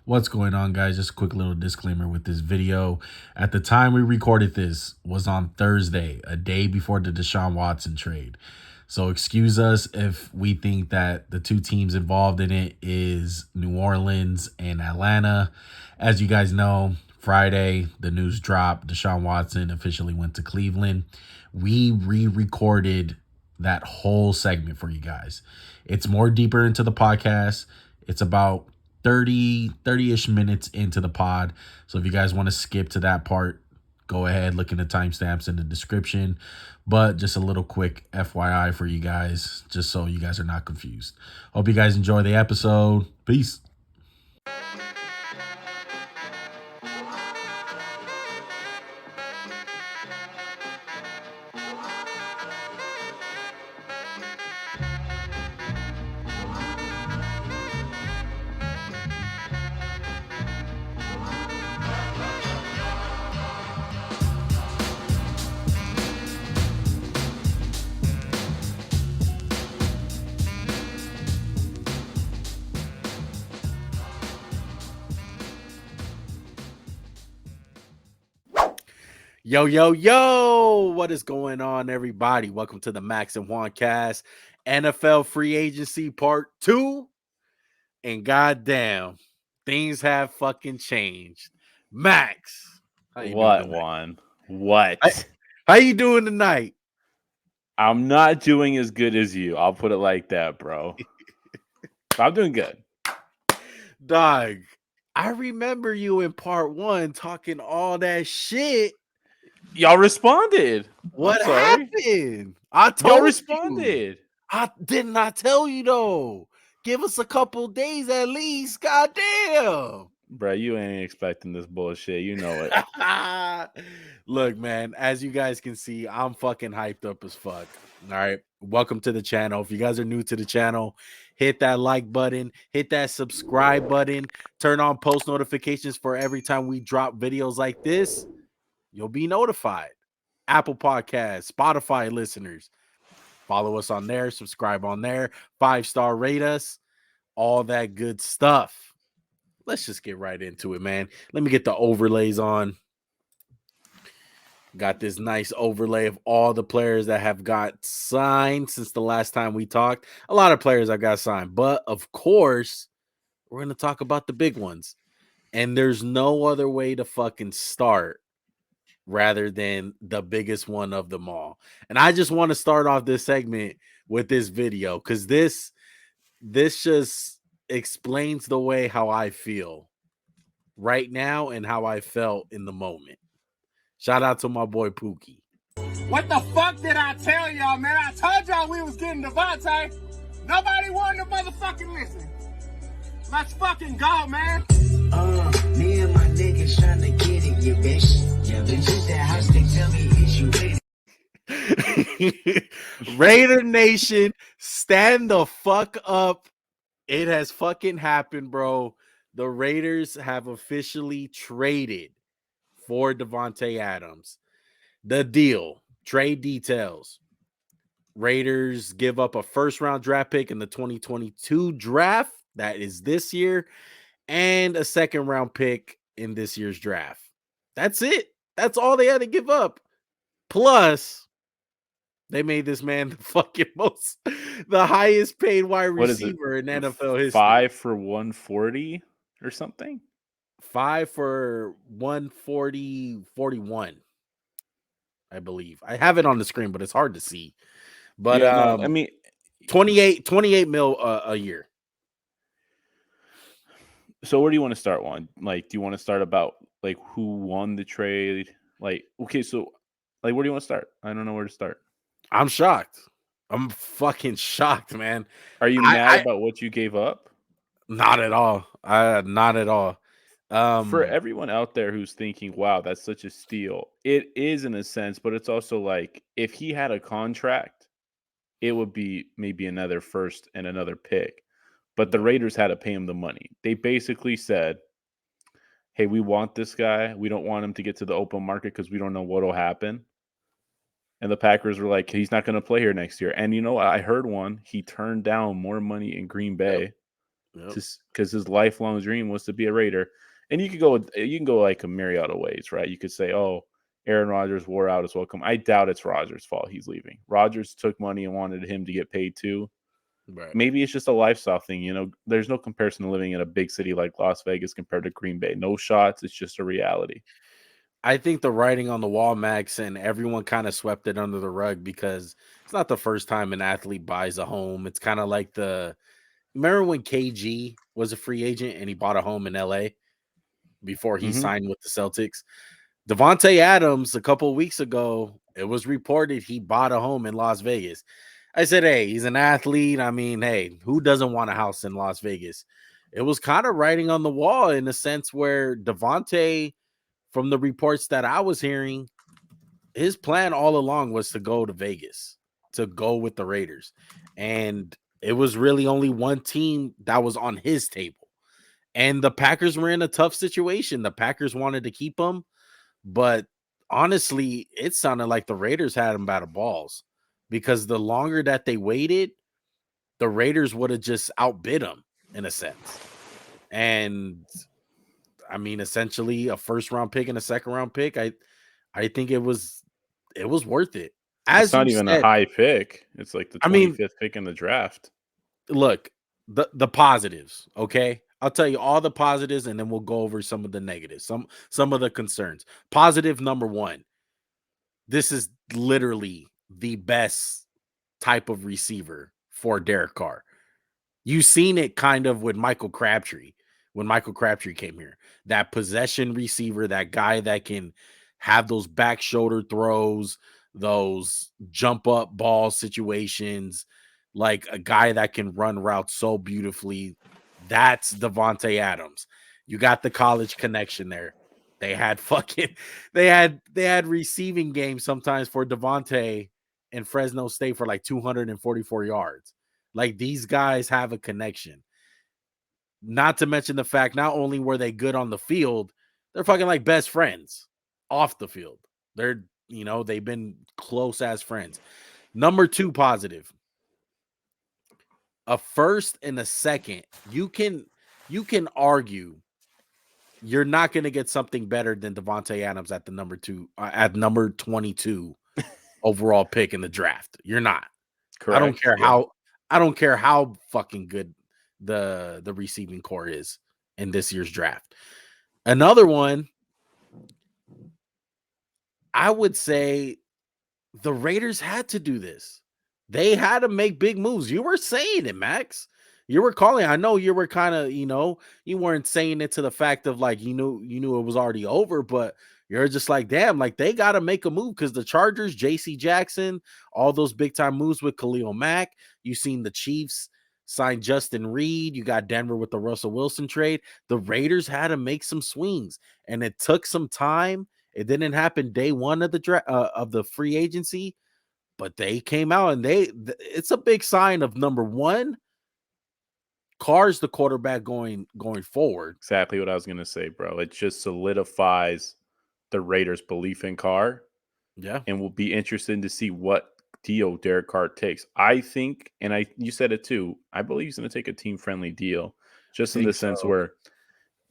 What's going on, guys? Just a quick little disclaimer with this video. At the time we recorded this was on Thursday, a day before the Deshaun Watson trade. So excuse us if we think that the two teams involved in it is New Orleans and Atlanta. As you guys know, Friday, the news dropped. Deshaun Watson officially went to Cleveland. We re-recorded that whole segment for you guys. It's more deeper into the podcast. It's about 30-ish minutes into the pod. So if you guys want to skip to that part, go ahead, look in the timestamps in the description. But just a little quick FYI for you guys, just so you guys are not confused. Hope you guys enjoy the episode. Peace. Yo, what is going on, everybody? Welcome to the Max&JuanCast NFL Free Agency Part 2. And goddamn, things have fucking changed. Max, how you doing tonight? Juan? What? How you doing tonight? I'm not doing as good as you. I'll put it like that, bro. I'm doing good. Dog, I remember you in Part 1 talking all that shit. Y'all responded. What happened? I told Y'all responded. I did not tell you, though. Give us a couple days at least. Goddamn. Bro, you ain't expecting this bullshit. You know it. Look, man, as you guys can see, I'm fucking hyped up as fuck. All right. Welcome to the channel. If you guys are new to the channel, hit that like button, hit that subscribe button, turn on post notifications for every time we drop videos like this. You'll be notified. Apple Podcasts, Spotify listeners, follow us on there, subscribe on there, 5-star rate us, all that good stuff. Let's just get right into it, man. Let me get the overlays on. Got this nice overlay of all the players that have got signed since the last time we talked. A lot of players have got signed, but of course, we're going to talk about the big ones. And there's no other way to fucking start rather than the biggest one of them all. And I just want to start off this segment with this video because this just explains the way how I feel right now and how I felt in the moment. Shout out to my boy Pookie. What the fuck did I tell y'all, man? I told y'all we was getting Davante. Nobody wanted to motherfucking listen. Let's fucking go, man. Me and my niggas trying to get it, you bitch. Yeah, bitch, is that house they tell me is you ready? Raider Nation, stand the fuck up. It has fucking happened, bro. The Raiders have officially traded for Devante Adams. The deal, trade details. Raiders give up a first-round draft pick in the 2022 draft. That is this year. And a second-round pick in this year's draft. That's it. That's all they had to give up. Plus, they made this man the highest paid wide receiver in NFL history. 5 for 140 or something? 5 for 140-41, I believe. I have it on the screen, but it's hard to see. But yeah, I mean, 28 mil a year. So where do you want to start, Juan? Like, do you want to start about like who won the trade? Like, okay, so like where do you want to start? I don't know where to start. I'm shocked. I'm fucking shocked, man. Are you mad about what you gave up? Not at all. Not at all. For everyone out there who's thinking, wow, that's such a steal, it is in a sense, but it's also like if he had a contract, it would be maybe another first and another pick. But the Raiders had to pay him the money. They basically said, hey, we want this guy. We don't want him to get to the open market because we don't know what will happen. And the Packers were like, he's not going to play here next year. And you know, I heard he turned down more money in Green Bay because his lifelong dream was to be a Raider. And you can go like a myriad of ways, right? You could say, oh, Aaron Rodgers wore out his welcome. I doubt it's Rodgers' fault he's leaving. Rodgers took money and wanted him to get paid too. Right. Maybe it's just a lifestyle thing. You know, there's no comparison to living in a big city like Las Vegas compared to Green Bay. No shots. It's just a reality. I think the writing on the wall, Max, and everyone kind of swept it under the rug because it's not the first time an athlete buys a home. It's kind of like remember when KG was a free agent and he bought a home in LA before he signed with the Celtics? Devante Adams, a couple of weeks ago, it was reported he bought a home in Las Vegas. I said, hey, he's an athlete. I mean, hey, who doesn't want a house in Las Vegas? It was kind of writing on the wall in a sense where Davante, from the reports that I was hearing, his plan all along was to go to Vegas, to go with the Raiders. And it was really only one team that was on his table. And the Packers were in a tough situation. The Packers wanted to keep him, but honestly, it sounded like the Raiders had him by the balls because the longer that they waited, the Raiders would have just outbid him in a sense. And I mean, essentially a first round pick and a second round pick. I think it was worth it. It's not even a high pick. It's like the 25th pick in the draft. Look, the positives, okay? I'll tell you all the positives and then we'll go over some of the negatives, some of the concerns. Positive number 1. This is literally the best type of receiver for Derek Carr. You've seen it kind of with Michael Crabtree when Michael Crabtree came here. That possession receiver, that guy that can have those back shoulder throws, those jump up ball situations, like a guy that can run routes so beautifully. That's Devante Adams. You got the college connection there. They had receiving games sometimes for Davante in Fresno State for like 244 yards. Like these guys have a connection. Not to mention the fact, not only were they good on the field, they're fucking like best friends off the field. They've been close as friends. Number 2 positive. A first and a second. You can argue you're not going to get something better than Devante Adams at the number 22 overall pick in the draft. You're not. Correct. I don't care how fucking good the receiving core is in this year's draft. Another one, I would say the Raiders had to do this. They had to make big moves. You were saying it, Max. You were calling. I know you were kind of, you weren't saying it to the fact of like, you knew it was already over, but you're just like, damn, like they got to make a move because the Chargers, JC Jackson, all those big time moves with Khalil Mack. You've seen the Chiefs sign Justin Reed. You got Denver with the Russell Wilson trade. The Raiders had to make some swings, and it took some time. It didn't happen day one of the free agency, but they came out and it's a big sign of number one. Carr's the quarterback going forward. Exactly what I was going to say, bro. It just solidifies the Raiders' belief in Carr. Yeah. And we'll be interested to see what deal Derek Carr takes. I think, and you said it too, I believe he's going to take a team-friendly deal, just in the sense where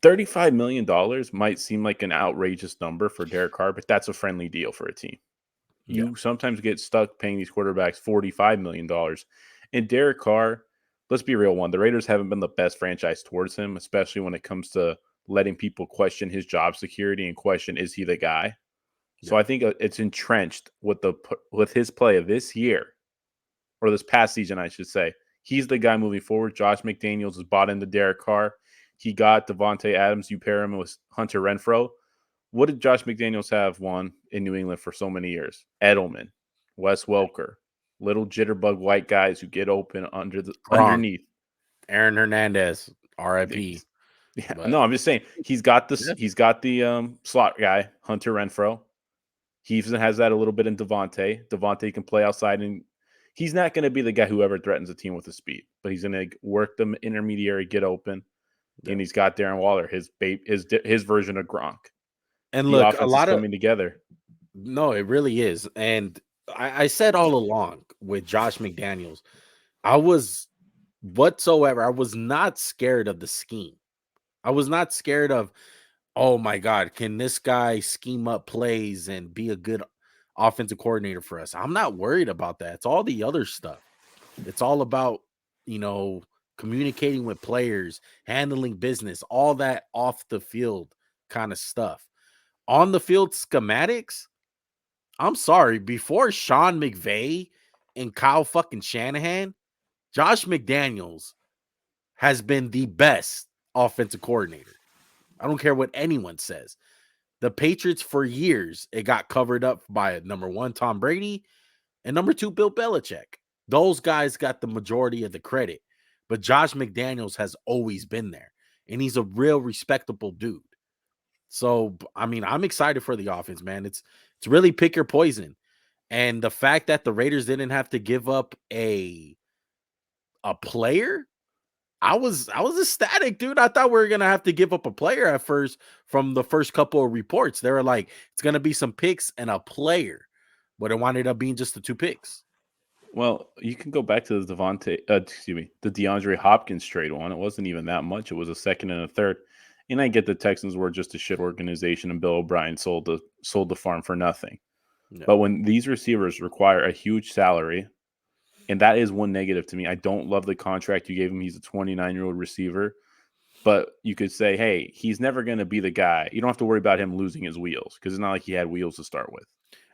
$35 million might seem like an outrageous number for Derek Carr, but that's a friendly deal for a team. You sometimes get stuck paying these quarterbacks $45 million. And Derek Carr, let's be real, the Raiders haven't been the best franchise towards him, especially when it comes to letting people question his job security and question, is he the guy? Yeah. So I think it's entrenched with his play of this year, or this past season, I should say. He's the guy moving forward. Josh McDaniels has bought into Derek Carr. He got Devante Adams. You pair him with Hunter Renfrow. What did Josh McDaniels have won in New England for so many years? Edelman, Wes Welker, little jitterbug white guys who get open underneath. Aaron Hernandez, RIP. Yeah, no, I'm just saying he's got this. Yeah. He's got the slot guy, Hunter Renfrow. He even has that a little bit in Davante. Davante can play outside, and he's not going to be the guy who ever threatens a team with his speed, but he's going to work the intermediary, get open, and he's got Darren Waller, his version of Gronk. And look, a lot coming together. No, it really is. And I said all along with Josh McDaniels, I was whatsoever. I was not scared of the scheme. I was not scared of, oh my God, can this guy scheme up plays and be a good offensive coordinator for us? I'm not worried about that. It's all the other stuff. It's all about, communicating with players, handling business, all that off the field kind of stuff. On the field schematics, I'm sorry, before Sean McVay and Kyle fucking Shanahan, Josh McDaniels has been the best offensive coordinator. I don't care what anyone says. The Patriots, for years, it got covered up by number one, Tom Brady, and number two, Bill Belichick. Those guys got the majority of the credit. But Josh McDaniels has always been there, and he's a real respectable dude. So, I mean, I'm excited for the offense, man. It's really pick your poison. And the fact that the Raiders didn't have to give up a player, I was ecstatic, dude. I thought we were gonna have to give up a player at first from the first couple of reports. They were like, it's gonna be some picks and a player, but it wound up being just the 2 picks. Well, you can go back to the the DeAndre Hopkins trade one. It wasn't even that much. It was a second and a third. And I get the Texans were just a shit organization, and Bill O'Brien sold the farm for nothing. No. But when these receivers require a huge salary, and that is one negative to me. I don't love the contract you gave him. He's a 29-year-old receiver. But you could say, hey, he's never going to be the guy. You don't have to worry about him losing his wheels because it's not like he had wheels to start with.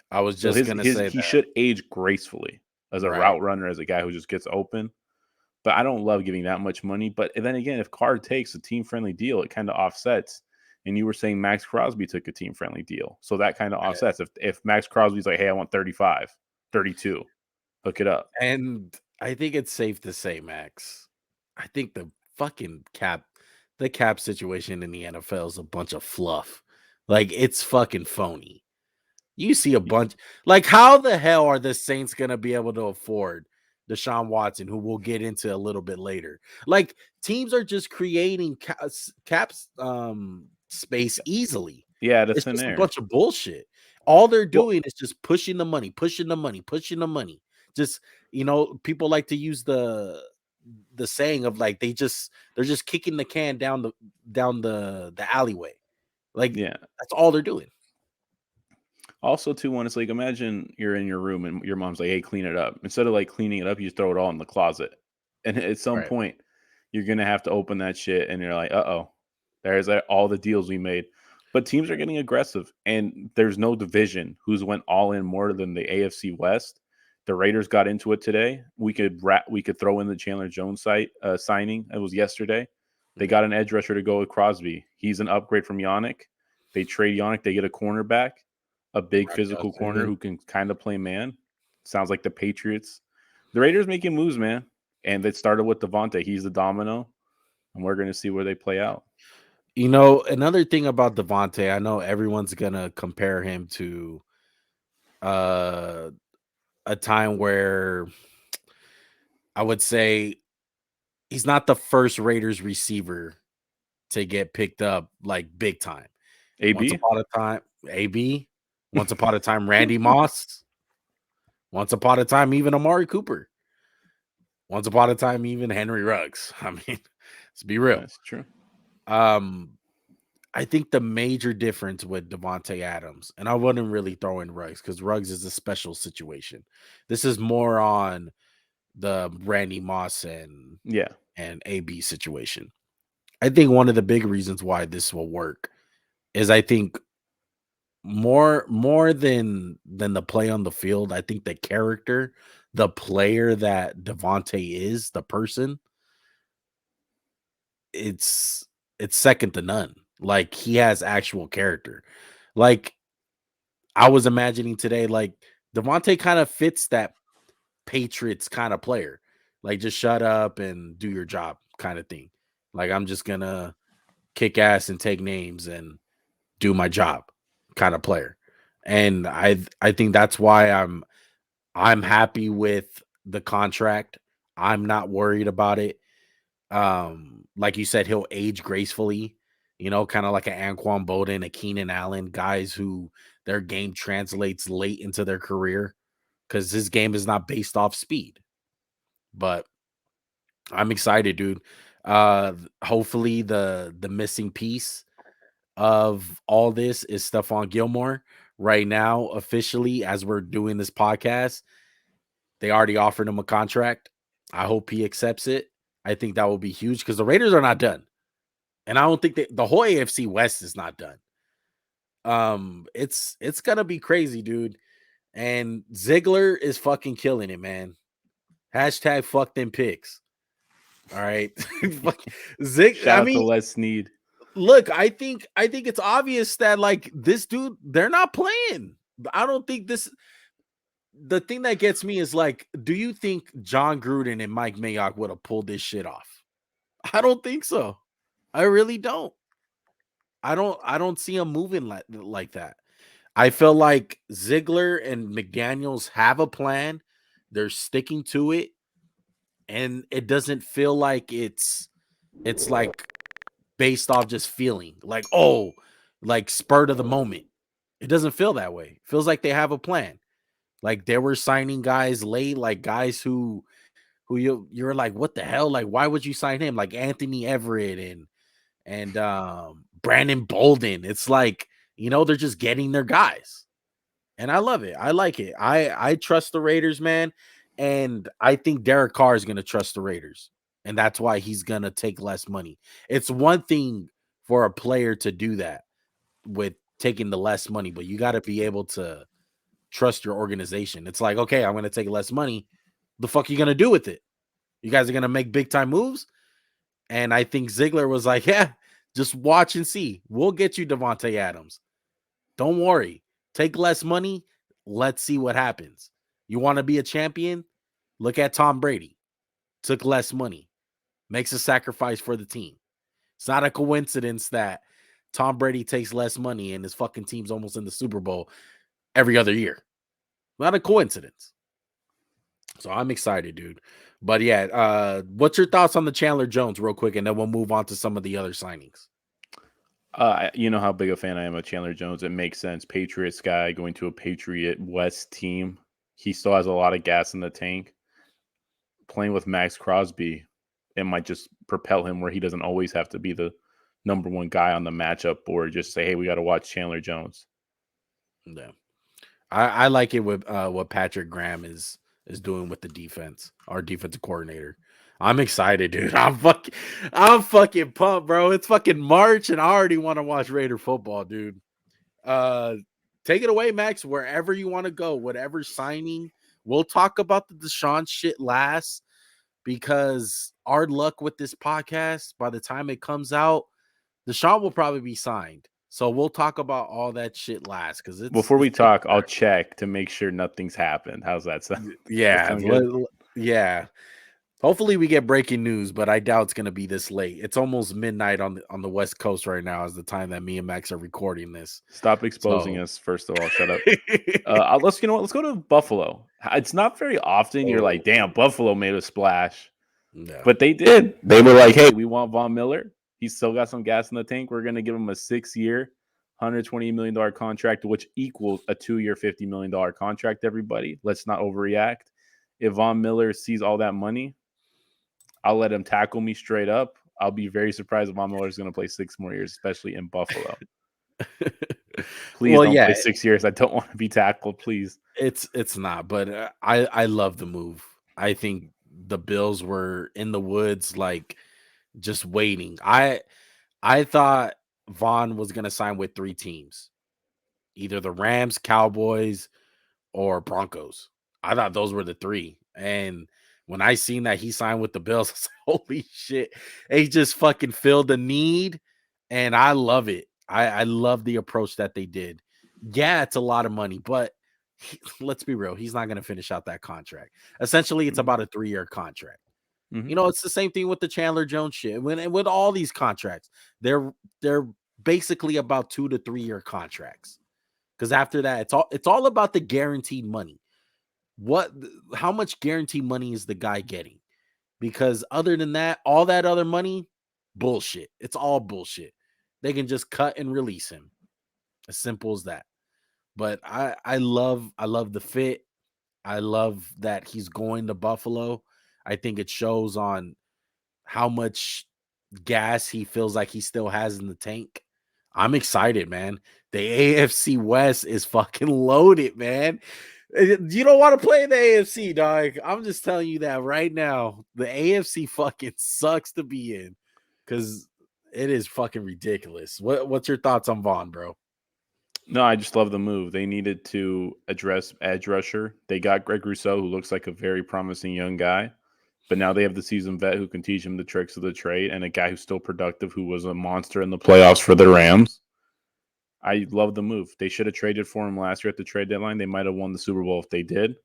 I was just going to say he should age gracefully as a route runner, as a guy who just gets open. But I don't love giving that much money. But then again, if Carr takes a team-friendly deal, it kind of offsets. And you were saying Max Crosby took a team-friendly deal. So that kind of offsets. If Max Crosby's like, hey, I want 35, 32, hook it up. And I think it's safe to say, Max, I think the fucking cap situation in the NFL is a bunch of fluff. Like, it's fucking phony. You see a bunch, like, how the hell are the Saints going to be able to afford Deshaun Watson, who we'll get into a little bit later? Like, teams are just creating cap space easily. Yeah, it's just a bunch of bullshit. All they're doing is just pushing the money. Just, people like to use the saying of like they're just kicking the can down the alleyway. Like, yeah, that's all they're doing. Also, too, when it's like, imagine you're in your room and your mom's like, hey, clean it up. Instead of like cleaning it up, you just throw it all in the closet. And at some point, you're going to have to open that shit. And you're like, there's all the deals we made. But teams are getting aggressive. And there's no division who's went all in more than the AFC West. The Raiders got into it today. We could throw in the Chandler Jones signing. It was yesterday. They got an edge rusher to go with Crosby. He's an upgrade from Yannick. They trade Yannick. They get a cornerback. A big physical corner who can kind of play man. Sounds like the Patriots. The Raiders making moves, man. And it started with Davante. He's the domino. And we're going to see where they play out. Another thing about Davante, I know everyone's going to compare him to a time where I would say he's not the first Raiders receiver to get picked up like big time. AB? Once upon a time, AB. Once upon a time, Randy Moss. Once upon a time, even Amari Cooper. Once upon a time, even Henry Ruggs. I mean, let's be real. That's true. I think the major difference with Devante Adams, and I wouldn't really throw in Ruggs because Ruggs is a special situation. This is more on the Randy Moss and AB situation. I think one of the big reasons why this will work is I think more than the play on the field, I think the character, the player that Davante is, the person, it's second to none. Like, he has actual character. Like, I was imagining today, like, Davante kind of fits that Patriots kind of player. Like, just shut up and do your job kind of thing. Like, I'm just gonna kick ass and take names and do my job kind of player. And I think that's why I'm happy with the contract. I'm not worried about it. Like you said, he'll age gracefully, kind of like an Anquan Bolden, a Keenan Allen, guys who their game translates late into their career because his game is not based off speed. But I'm excited, dude. Hopefully the missing piece of all this is Stephon Gilmore. Right now, officially, as we're doing this podcast, they already offered him a contract. I hope he accepts it. I think that will be huge because the Raiders are not done. And I don't think that the whole AFC West is not done. It's gonna be crazy, dude. And Ziggler is fucking killing it, man. Hashtag fuck them picks. All right. Shout out to Les Snead. Look, I think it's obvious that like this dude, they're not playing. I don't think this. The thing that gets me is like, do you think John Gruden and Mike Mayock would have pulled this shit off? I don't think so. I really don't. I don't see him moving like that. I feel like Ziegler and McDaniels have a plan. They're sticking to it, and it doesn't feel like it's like based off just feeling like, oh, like spur of the moment. It doesn't feel that way. It feels like they have a plan. Like they were signing guys late, like guys who you're like, what the hell? Like, why would you sign him? Like Anthony Everett and Brandon Bolden. It's like, they're just getting their guys. And I love it. I like it. I trust the Raiders, man. And I think Derek Carr is gonna trust the Raiders. And that's why he's gonna take less money. It's one thing for a player to do that with taking the less money, but you got to be able to trust your organization. It's like, okay, I'm going to take less money. The fuck are you going to do with it? You guys are going to make big time moves? And I think Ziegler was like, yeah, just watch and see. We'll get you Devante Adams. Don't worry. Take less money. Let's see what happens. You want to be a champion? Look at Tom Brady. Took less money. Makes a sacrifice for the team. It's not a coincidence that Tom Brady takes less money and his fucking team's almost in the Super Bowl every other year. Not a coincidence. So I'm excited, dude. But yeah, what's your thoughts on the Chandler Jones real quick, and then we'll move on to some of the other signings. You know how big a fan I am of Chandler Jones. It makes sense. Patriots guy going to a Patriot West team. He still has a lot of gas in the tank. Playing with Max Crosby, it might just propel him where he doesn't always have to be the number one guy on the matchup board. Just say, hey, we got to watch Chandler Jones. Yeah. I like it with what Patrick Graham is doing with the defense, our defensive coordinator. I'm excited, dude. I'm fucking pumped, bro. It's fucking March, and I already want to watch Raider football, dude. Take it away, Max. Wherever you want to go, whatever signing. We'll talk about the Deshaun shit last, because our luck with this podcast, by the time it comes out, Deshaun will probably be signed. So we'll talk about all that shit last. Because before we talk, I'll check to make sure nothing's happened. How's that sound? Yeah, yeah. Hopefully we get breaking news, but I doubt it's gonna be this late. It's almost midnight on the West Coast right now, is the time that me and Max are recording this. Stop exposing us. First of all, shut up. Let's go to Buffalo. It's not very often you're like, damn, Buffalo made a splash. No. But they did. They were like, hey, we want Von Miller. He's still got some gas in the tank. We're going to give him a 6-year, $120 million contract, which equals a 2-year, $50 million contract, everybody. Let's not overreact. If Von Miller sees all that money, I'll let him tackle me straight up. I'll be very surprised if Von Miller is going to play 6 more years, especially in Buffalo. Please don't play 6 years. I don't want to be tackled, please. It's not, but I love the move. I think the Bills were in the woods, like, just waiting. I thought Vaughn was going to sign with 3 teams, either the Rams, Cowboys, or Broncos. I thought those were the 3. And when I seen that he signed with the Bills, I was like, holy shit. He just fucking filled the need. And I love it. I love the approach that they did. Yeah, it's a lot of money, but let's be real. He's not going to finish out that contract. Essentially, it's about a 3-year contract. Mm-hmm. It's the same thing with the Chandler Jones shit. With all these contracts, they're basically about 2 to 3 year contracts. Because after that, it's all about the guaranteed money. How much guaranteed money is the guy getting? Because other than that, all that other money, bullshit. It's all bullshit. They can just cut and release him. As simple as that. But I love the fit. I love that he's going to Buffalo. I think it shows on how much gas he feels like he still has in the tank. I'm excited, man. The AFC West is fucking loaded, man. You don't want to play in the AFC, dog. I'm just telling you that right now. The AFC fucking sucks to be in because it is fucking ridiculous. What's your thoughts on Vaughn, bro? No, I just love the move. They needed to address edge rusher. They got Gregory, who looks like a very promising young guy. But now they have the seasoned vet who can teach him the tricks of the trade, and a guy who's still productive, who was a monster in the playoffs for the Rams. I love the move. They should have traded for him last year at the trade deadline. They might have won the Super Bowl if they did.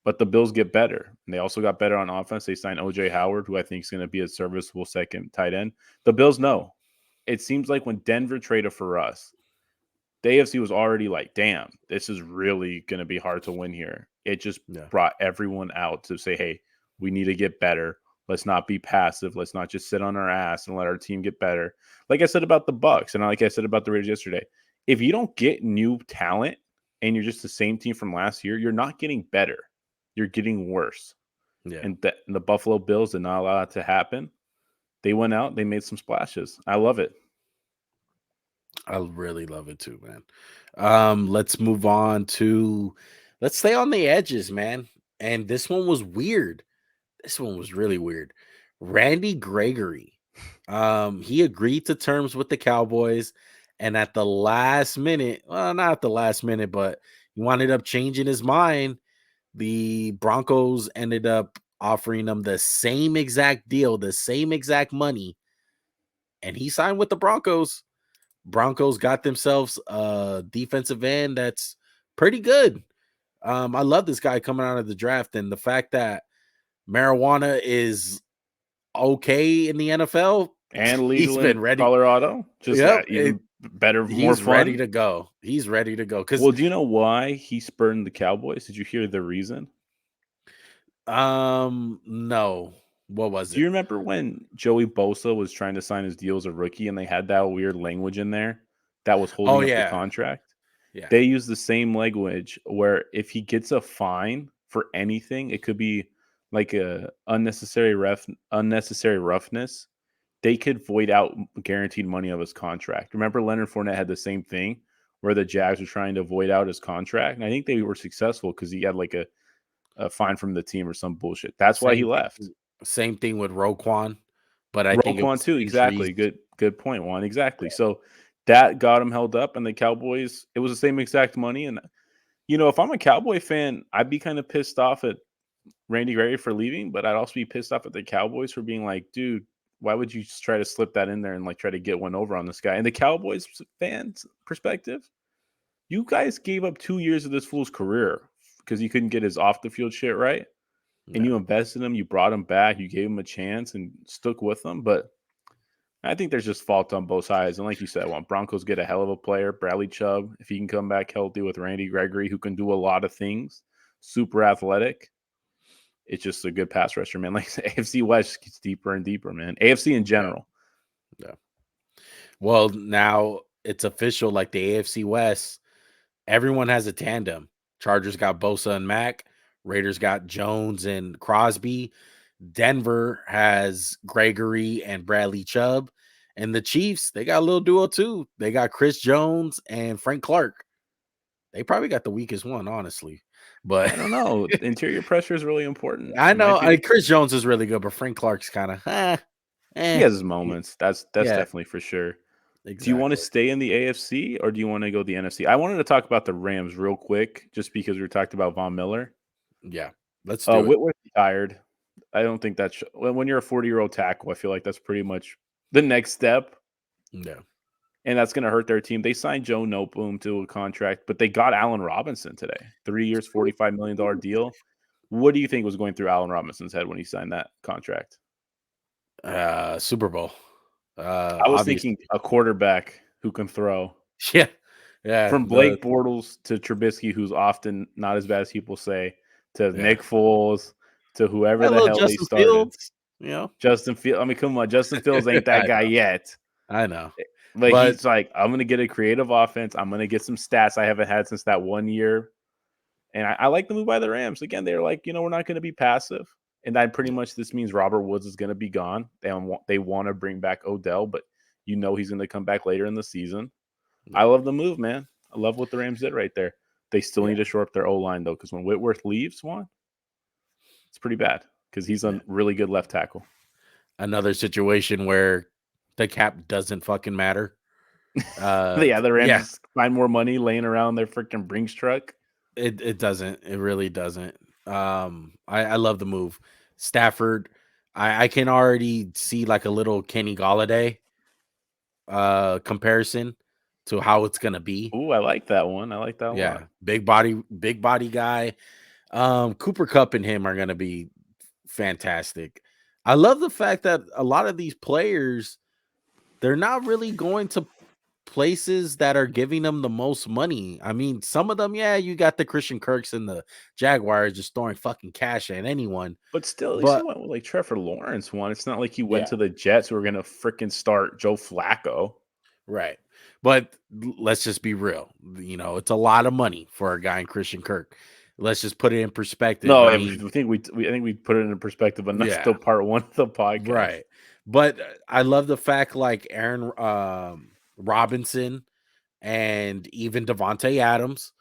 But the Bills get better. And they also got better on offense. They signed O.J. Howard, who I think is going to be a serviceable second tight end. The Bills know. It seems like when Denver traded for us, the AFC was already like, damn, this is really going to be hard to win here. It just brought everyone out to say, hey, we need to get better. Let's not be passive. Let's not just sit on our ass and let our team get better. Like I said about the Bucks, and like I said about the Raiders yesterday, if you don't get new talent and you're just the same team from last year, you're not getting better. You're getting worse. Yeah. And the Buffalo Bills did not allow that to happen. They went out. They made some splashes. I love it. I really love it too, man. Let's move on to let's stay on the edges, man. And this one was weird. This one was really weird. Randy Gregory. He agreed to terms with the Cowboys, and at the last minute, well, not at the last minute, but he wound up changing his mind. The Broncos ended up offering him the same exact deal, the same exact money, and he signed with the Broncos. Broncos got themselves a defensive end that's pretty good. I love this guy coming out of the draft, and the fact that marijuana is okay in the NFL and legal he's been in ready. Colorado. Just that even better, more he's fun. ready to go. He's ready to go. Well, do you know why he spurned the Cowboys? Did you hear the reason? No. What was it? Do you remember when Joey Bosa was trying to sign his deal as a rookie and they had that weird language in there that was holding up the contract? Yeah. They use the same language where if he gets a fine for anything, it could be like a unnecessary roughness. They could void out guaranteed money of his contract. Remember Leonard Fournette had the same thing where the Jags were trying to void out his contract, and I think they were successful because he had like a fine from the team or some bullshit. That's why he left. Same thing with Roquan, but I think Roquan too. Exactly. Good point, Juan. Exactly. Yeah. So that got him held up, and the Cowboys, it was the same exact money. And if I'm a Cowboy fan, I'd be kind of pissed off at Randy Gregory for leaving, but I'd also be pissed off at the Cowboys for being like, dude, why would you just try to slip that in there and like try to get one over on this guy? And the Cowboys fans' perspective, you guys gave up 2 years of this fool's career because he couldn't get his off the field shit right. And you invested in him, you brought him back, you gave him a chance and stuck with him. But I think there's just fault on both sides. And like you said, Broncos get a hell of a player, Bradley Chubb, if he can come back healthy with Randy Gregory, who can do a lot of things, super athletic. It's just a good pass rusher, man. Like the AFC West gets deeper and deeper, man. AFC in general. Yeah. Well, now it's official, like the AFC West, everyone has a tandem. Chargers got Bosa and Mack. Raiders got Jones and Crosby. Denver has Gregory and Bradley Chubb. And the Chiefs, they got a little duo too. They got Chris Jones and Frank Clark. They probably got the weakest one, honestly. But I don't know. Interior pressure is really important. I know. Chris Jones is really good, but Frank Clark's kind of He has his moments. That's definitely for sure. Exactly. Do you want to stay in the AFC or do you want to go the NFC? I wanted to talk about the Rams real quick, just because we talked about Von Miller. Yeah, let's do it. Whitworth retired. I don't think that's when you're a 40-year-old tackle. I feel like that's pretty much the next step. Yeah, and that's going to hurt their team. They signed Joe Noteboom to a contract, but they got Allen Robinson today. 3 years, $45 million deal. What do you think was going through Allen Robinson's head when he signed that contract? Super Bowl. I was thinking a quarterback who can throw. Yeah. From Blake Bortles to Trubisky, who's often not as bad as people say, to Nick Foles, to whoever the hell Justin they started. Fields, Justin Fields. I mean, come on, Justin Fields ain't that guy yet. I know. But he's like, I'm going to get a creative offense. I'm going to get some stats I haven't had since that 1 year. And I like the move by the Rams. Again, they're like, we're not going to be passive. And that pretty much this means Robert Woods is going to be gone. They want to bring back Odell, but he's going to come back later in the season. I love the move, man. I love what the Rams did right there. They still need to shore up their O-line, though, because when Whitworth leaves, it's pretty bad because he's a really good left tackle. Another situation where the cap doesn't fucking matter. The Rams find more money laying around their freaking Brinks truck. It doesn't. It really doesn't. I love the move. Stafford, I can already see like a little Kenny Golladay comparison to how it's gonna be. Ooh, I like that one. I like that one. Yeah, big body guy. Cooper Kupp and him are gonna be fantastic. I love the fact that a lot of these players, they're not really going to places that are giving them the most money. I mean, some of them, you got the Christian Kirks and the Jaguars just throwing fucking cash at anyone. But still, at least he went with like Trevor Lawrence one. It's not like he went to the Jets who are going to freaking start Joe Flacco. Right. But let's just be real. It's a lot of money for a guy in Christian Kirk. Let's just put it in perspective. No, I think we put it in perspective, but that's still part one of the podcast. Right. But I love the fact like Aaron Robinson and even Devante Adams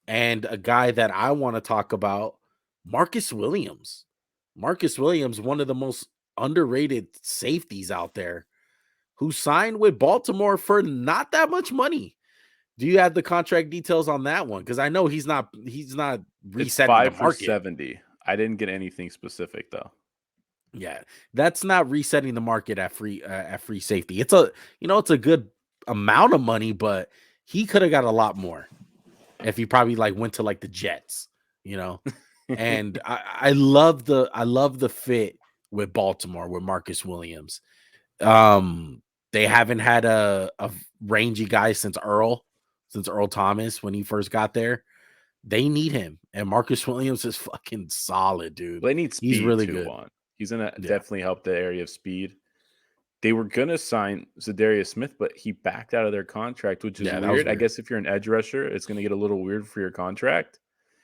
and a guy that I want to talk about, Marcus Williams. Marcus Williams, one of the most underrated safeties out there, who signed with Baltimore for not that much money. Do you have the contract details on that one? Because I know he's not resetting it's 5 the market. For 70. I didn't get anything specific though. Yeah, that's not resetting the market at free safety. It's a good amount of money, but he could have got a lot more if he probably like went to like the Jets, And I love the fit with Baltimore with Marcus Williams. They haven't had a rangy guy since Earl Thomas when he first got there. They need him, and Marcus Williams is fucking solid, dude. They need speed. He's really good. He's gonna definitely help the area of speed. They were gonna sign Zadarius Smith, but he backed out of their contract, which is weird. I guess if you're an edge rusher, it's gonna get a little weird for your contract.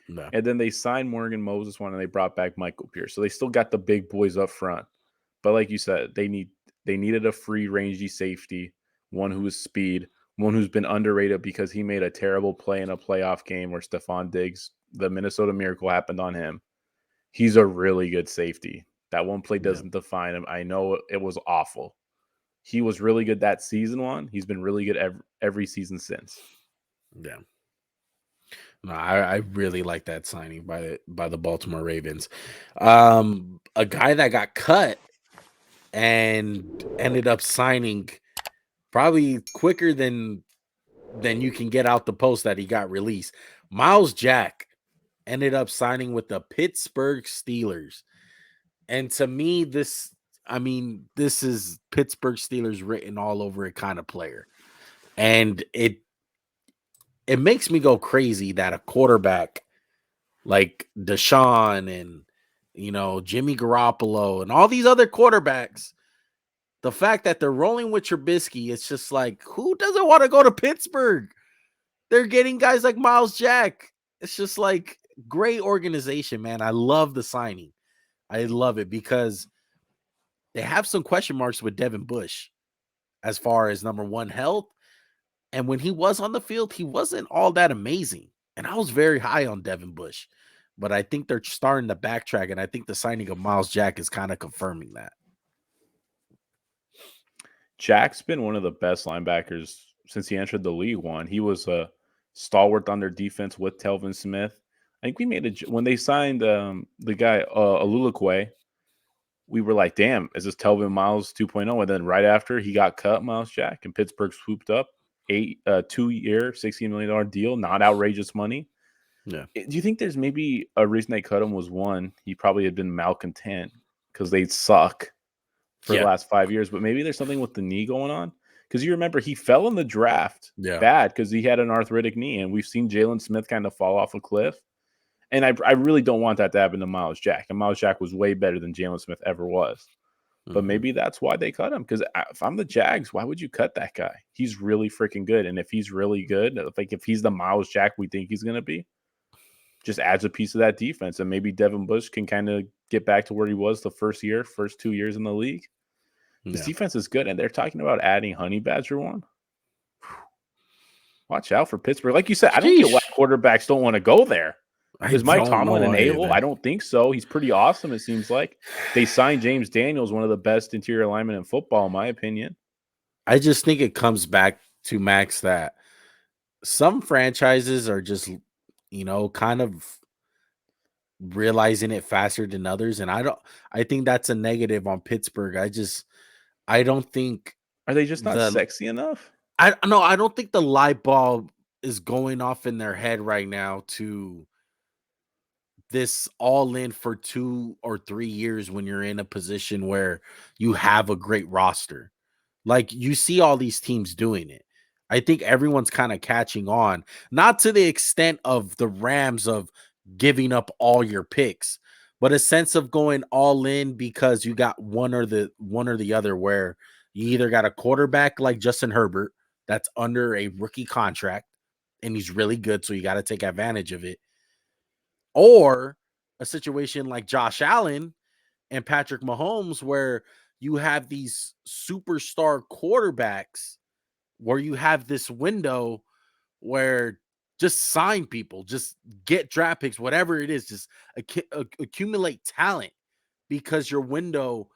No. And then they signed Morgan Moses one, and they brought back Michael Pierce. So they still got the big boys up front. But like you said, they needed a free rangy safety, one who is speed, one who's been underrated because he made a terrible play in a playoff game where Stephon Diggs, the Minnesota Miracle happened on him. He's a really good safety. That one play doesn't define him. I know it was awful. He was really good that season one. He's been really good every season since. Yeah. No, I really like that signing by the Baltimore Ravens. A guy that got cut and ended up signing probably quicker than you can get out the post that he got released. Myles Jack ended up signing with the Pittsburgh Steelers. And to me, this is Pittsburgh Steelers written all over it kind of player. And it makes me go crazy that a quarterback like Deshaun and, Jimmy Garoppolo and all these other quarterbacks, the fact that they're rolling with Trubisky, it's just like, who doesn't want to go to Pittsburgh? They're getting guys like Myles Jack. It's just like great organization, man. I love the signing. I love it because they have some question marks with Devin Bush as far as number one health. And when he was on the field, he wasn't all that amazing. And I was very high on Devin Bush. But I think they're starting to backtrack, and I think the signing of Myles Jack is kind of confirming that. Jack's been one of the best linebackers since he entered the league. He was a stalwart on their defense with Telvin Smith. I think we made when they signed the guy Alulukwe, we were like, damn, is this Telvin Myles 2.0? And then right after he got cut, Myles Jack, and Pittsburgh swooped up 2-year, $16 million deal, not outrageous money. Yeah. Do you think there's maybe a reason they cut him was one, he probably had been malcontent because they suck for the last 5 years, but maybe there's something with the knee going on? Because you remember he fell in the draft bad because he had an arthritic knee, and we've seen Jalen Smith kind of fall off a cliff. And I really don't want that to happen to Myles Jack. And Myles Jack was way better than Jalen Smith ever was. But maybe that's why they cut him. Because if I'm the Jags, why would you cut that guy? He's really freaking good. And if he's really good, like if he's the Myles Jack we think he's going to be, just adds a piece of that defense. And maybe Devin Bush can kind of get back to where he was the first 2 years in the league. This defense is good. And they're talking about adding Honey Badger one. Watch out for Pittsburgh. Like you said, I don't get why quarterbacks don't want to go there. Is Mike Tomlin an a-hole? I don't think so. He's pretty awesome, it seems like. They signed James Daniels, one of the best interior linemen in football, in my opinion. I just think it comes back to, Max, that some franchises are just, kind of realizing it faster than others. And I think that's a negative on Pittsburgh. I don't think. Are they just not sexy enough? I don't think the light bulb is going off in their head right now to this all in for 2 or 3 years when you're in a position where you have a great roster. Like, you see all these teams doing it. I think everyone's kind of catching on, not to the extent of the Rams of giving up all your picks, but a sense of going all in because you got one or the other, where you either got a quarterback like Justin Herbert that's under a rookie contract and he's really good, so you got to take advantage of it, or a situation like Josh Allen and Patrick Mahomes where you have these superstar quarterbacks where you have this window where just sign people, just get draft picks, whatever it is, just accumulate talent, because your window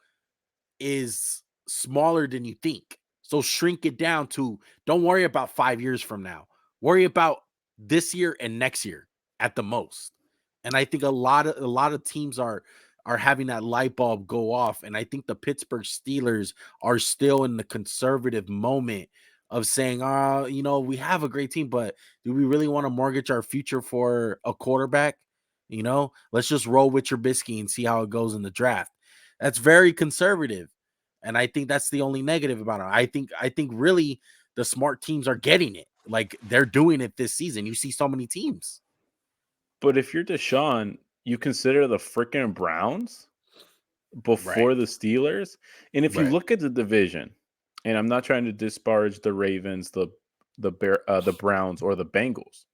is smaller than you think. So shrink it down to, don't worry about 5 years from now. Worry about this year and next year at the most. And I think a lot of teams are having that light bulb go off. And I think the Pittsburgh Steelers are still in the conservative moment of saying, we have a great team, but do we really want to mortgage our future for a quarterback? Let's just roll with Trubisky and see how it goes in the draft. That's very conservative. And I think that's the only negative about it. I think really the smart teams are getting it. Like, they're doing it this season. You see so many teams. But if you're Deshaun, you consider the freaking Browns before the Steelers. And if you look at the division, and I'm not trying to disparage the Ravens, the Browns, or the Bengals.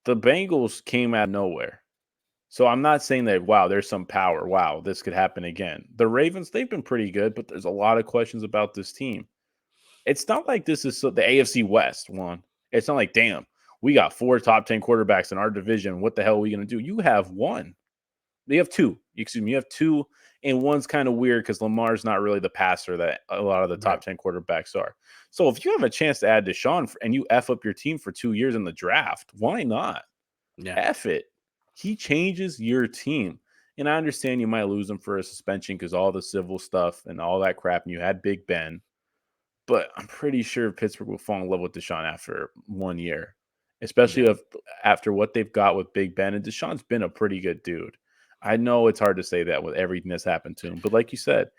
The Bengals came out of nowhere. So I'm not saying that, wow, there's some power. Wow, this could happen again. The Ravens, they've been pretty good, but there's a lot of questions about this team. It's not like this is the AFC West one. It's not like, damn, we got 4 top 10 quarterbacks in our division. What the hell are we going to do? You have one. You have 2. Excuse me. You have 2, and one's kind of weird because Lamar's not really the passer that a lot of the top 10 quarterbacks are. So if you have a chance to add Deshaun and you F up your team for 2 years in the draft, why not? Yeah. F it. He changes your team. And I understand you might lose him for a suspension because all the civil stuff and all that crap, and you had Big Ben. But I'm pretty sure Pittsburgh will fall in love with Deshaun after 1 year, especially after what they've got with Big Ben. And Deshaun's been a pretty good dude. I know it's hard to say that with everything that's happened to him. But like you said,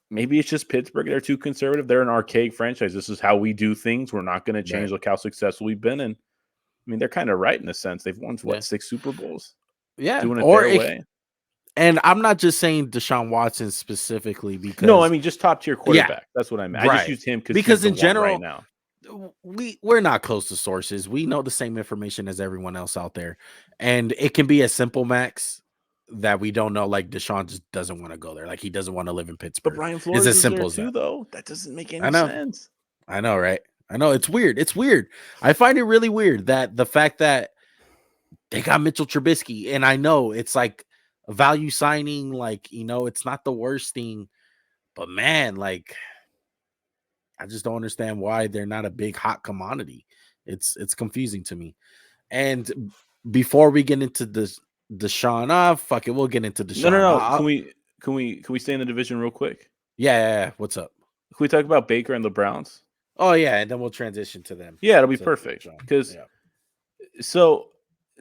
maybe it's just Pittsburgh. They're too conservative. They're an archaic franchise. This is how we do things. We're not going to change. Look how successful we've been. And I mean, they're kind of right in a sense. They've won, 6 Super Bowls? Yeah. Doing it their way. And I'm not just saying Deshaun Watson specifically because... No, I mean, just top-tier quarterback. Yeah, that's what I meant. I just used him because in general, right now. We're not close to sources. We know the same information as everyone else out there. And it can be as simple, Max, that we don't know. Like, Deshaun just doesn't want to go there. Like, he doesn't want to live in Pittsburgh. But Brian Flores is simple there too, though. That doesn't make any sense. I know, right? I know. It's weird. It's weird. I find it really weird that the fact that they got Mitchell Trubisky, and I know it's like a value signing, like, it's not the worst thing, but man, like, I just don't understand why they're not a big hot commodity. It's confusing to me. And before we get into this Deshaun, fuck it, we'll get into Deshaun. No. Can we stay in the division real quick? Yeah. What's up? Can we talk about Baker and the Browns? Oh yeah, and then we'll transition to them. Yeah, it'll be perfect because so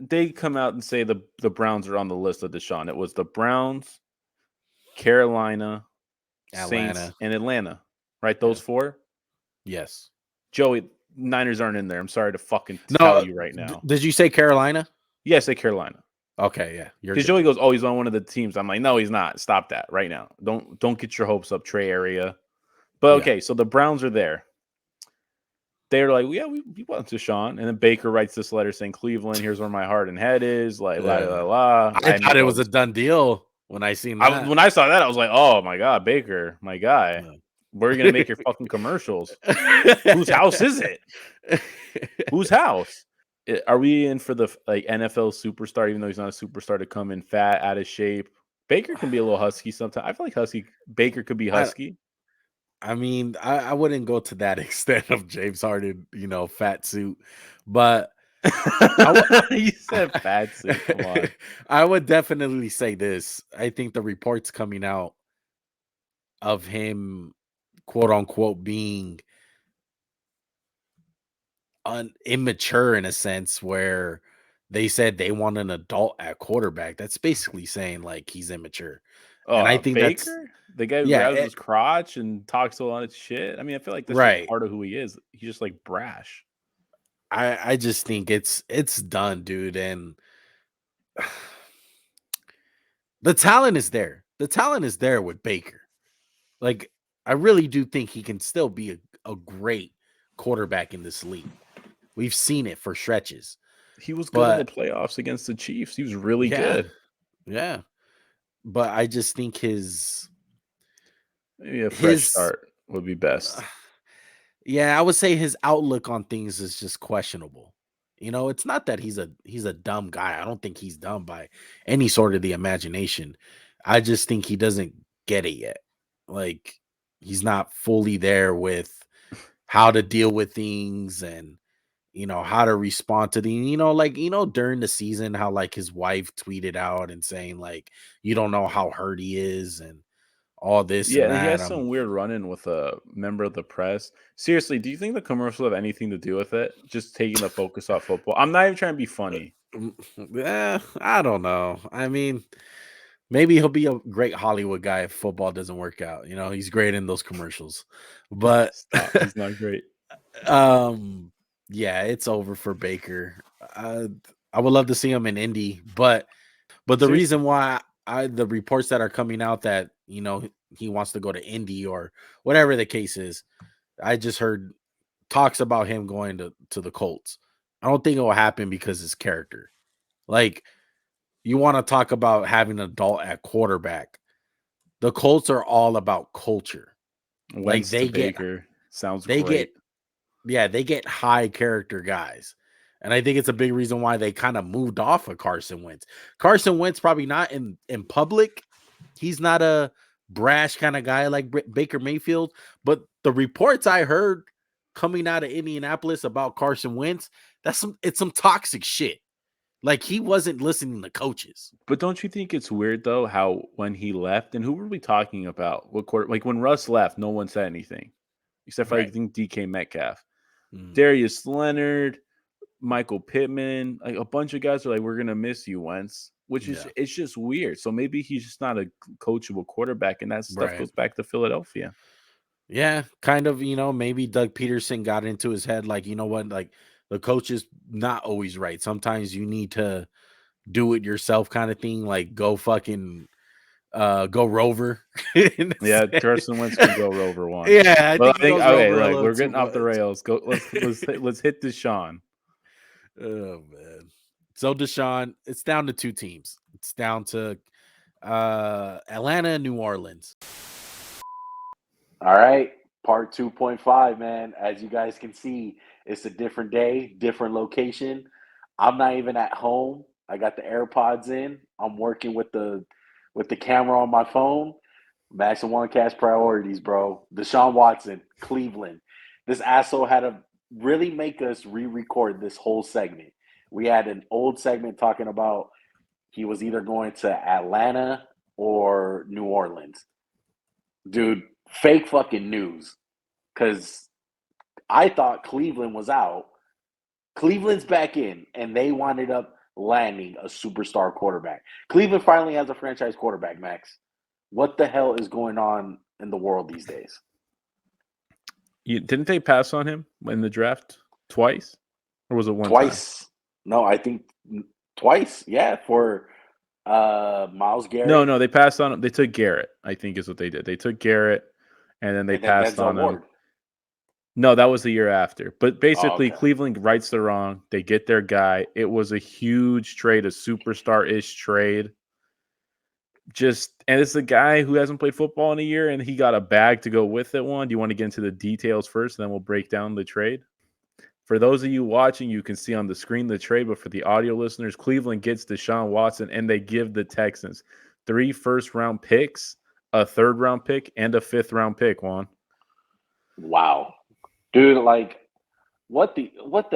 they come out and say the Browns are on the list of Deshaun. It was the Browns, Carolina, Atlanta, Saints, and Atlanta. Right, those 4. Yes. Joey, Niners aren't in there. I'm sorry to fucking tell you right now. Did you say Carolina? Yeah, I say Carolina. Okay, yeah. Because Joey goes, oh, he's on one of the teams. I'm like, no, he's not. Stop that right now. Don't get your hopes up, Trey Area. But okay, so the Browns are there. they're like, yeah, we want Deshaun. And then Baker writes this letter saying, Cleveland, here's where my heart and head is. Like, la, la, la. I thought it was a done deal when I seen that. When I saw that, I was like, oh, my God, Baker, my guy. Yeah. Where are you going to make your fucking commercials? Whose house is it? Whose house? Are we in for the NFL superstar, even though he's not a superstar, to come in fat, out of shape? Baker can be a little husky sometimes. I feel like Baker could be husky. I mean, I wouldn't go to that extent of James Harden, fat suit, but You said fat suit. Come on. I would definitely say this. I think the reports coming out of him, quote unquote, being immature in a sense, where they said they want an adult at quarterback. That's basically saying like he's immature. And I think Baker, that's the guy who grabs his crotch and talks a lot of shit. I mean, I feel like that's just part of who he is. He's just like brash. I just think it's done, dude. And the talent is there. The talent is there with Baker. Like, I really do think he can still be a great quarterback in this league. We've seen it for stretches. He was good in the playoffs against the Chiefs. He was really good. Yeah. But I just think maybe a fresh start would be best. Yeah, I would say his outlook on things is just questionable. It's not that he's a dumb guy. I don't think he's dumb by any sort of the imagination. I just think he doesn't get it yet. Like, he's not fully there with how to deal with things and how to respond to the during the season, how like his wife tweeted out and saying like, you don't know how hurt he is and all this. Yeah, and that. He has some weird run-in with a member of the press. Seriously, do you think the commercial have anything to do with it? Just taking the focus off football. I'm not even trying to be funny. Yeah, I don't know. I mean, maybe he'll be a great Hollywood guy if football doesn't work out. He's great in those commercials, but he's not great. Yeah, it's over for Baker. I would love to see him in Indy, but the reason why the reports that are coming out that he wants to go to Indy or whatever the case is, I just heard talks about him going to the Colts. I don't think it will happen because his character. Like, you want to talk about having an adult at quarterback. The Colts are all about culture. Like they get Baker sounds great. They get high character guys. And I think it's a big reason why they kind of moved off of Carson Wentz. Carson Wentz probably not in public. He's not a brash kind of guy like Baker Mayfield. But the reports I heard coming out of Indianapolis about Carson Wentz, it's some toxic shit. Like, he wasn't listening to coaches. But don't you think it's weird, though, how when he left, and who were we talking about? What quarter? Like, when Russ left, no one said anything. Except for, I think, DK Metcalf. Darius Leonard, Michael Pittman, like a bunch of guys are like, we're going to miss you, Wentz, which is it's just weird. So maybe he's just not a coachable quarterback, and that stuff goes back to Philadelphia. Yeah, kind of, maybe Doug Peterson got into his head like, you know what, like, the coach is not always right. Sometimes you need to do it yourself kind of thing, like go fucking go Rover. Yeah, Carson Wentz can go Rover one. Yeah, I think okay, like, we're getting off the rails. Go, let's hit Deshaun. Oh man. So Deshaun, it's down to two teams. It's down to Atlanta and New Orleans. All right, part 2.5, man. As you guys can see, it's a different day, different location. I'm not even at home. I got the AirPods in. I'm working with the camera on my phone. Max&JuanCast priorities, bro. Deshaun Watson, Cleveland. This asshole had to really make us re-record this whole segment. We had an old segment talking about he was either going to Atlanta or New Orleans. Dude, fake fucking news. Because I thought Cleveland was out. Cleveland's back in, and they wound up landing a superstar quarterback. Cleveland finally has a franchise quarterback, Max. What the hell is going on in the world these days? Didn't they pass on him in the draft twice? Or was it one twice? Time? No, I think twice. Yeah, for Myles Garrett. No, they passed on him. They took Garrett, I think is what they did. They took Garrett, and then they passed on him. No, that was the year after. But basically, okay. Cleveland rights the wrong. They get their guy. It was a huge trade, a superstar-ish trade. And it's a guy who hasn't played football in a year, and he got a bag to go with it. Do you want to get into the details first, and then we'll break down the trade? For those of you watching, you can see on the screen the trade, but for the audio listeners, Cleveland gets Deshaun Watson, and they give the Texans 3 first-round picks, a third-round pick, and a fifth-round pick, Juan. Wow. Dude, like, what the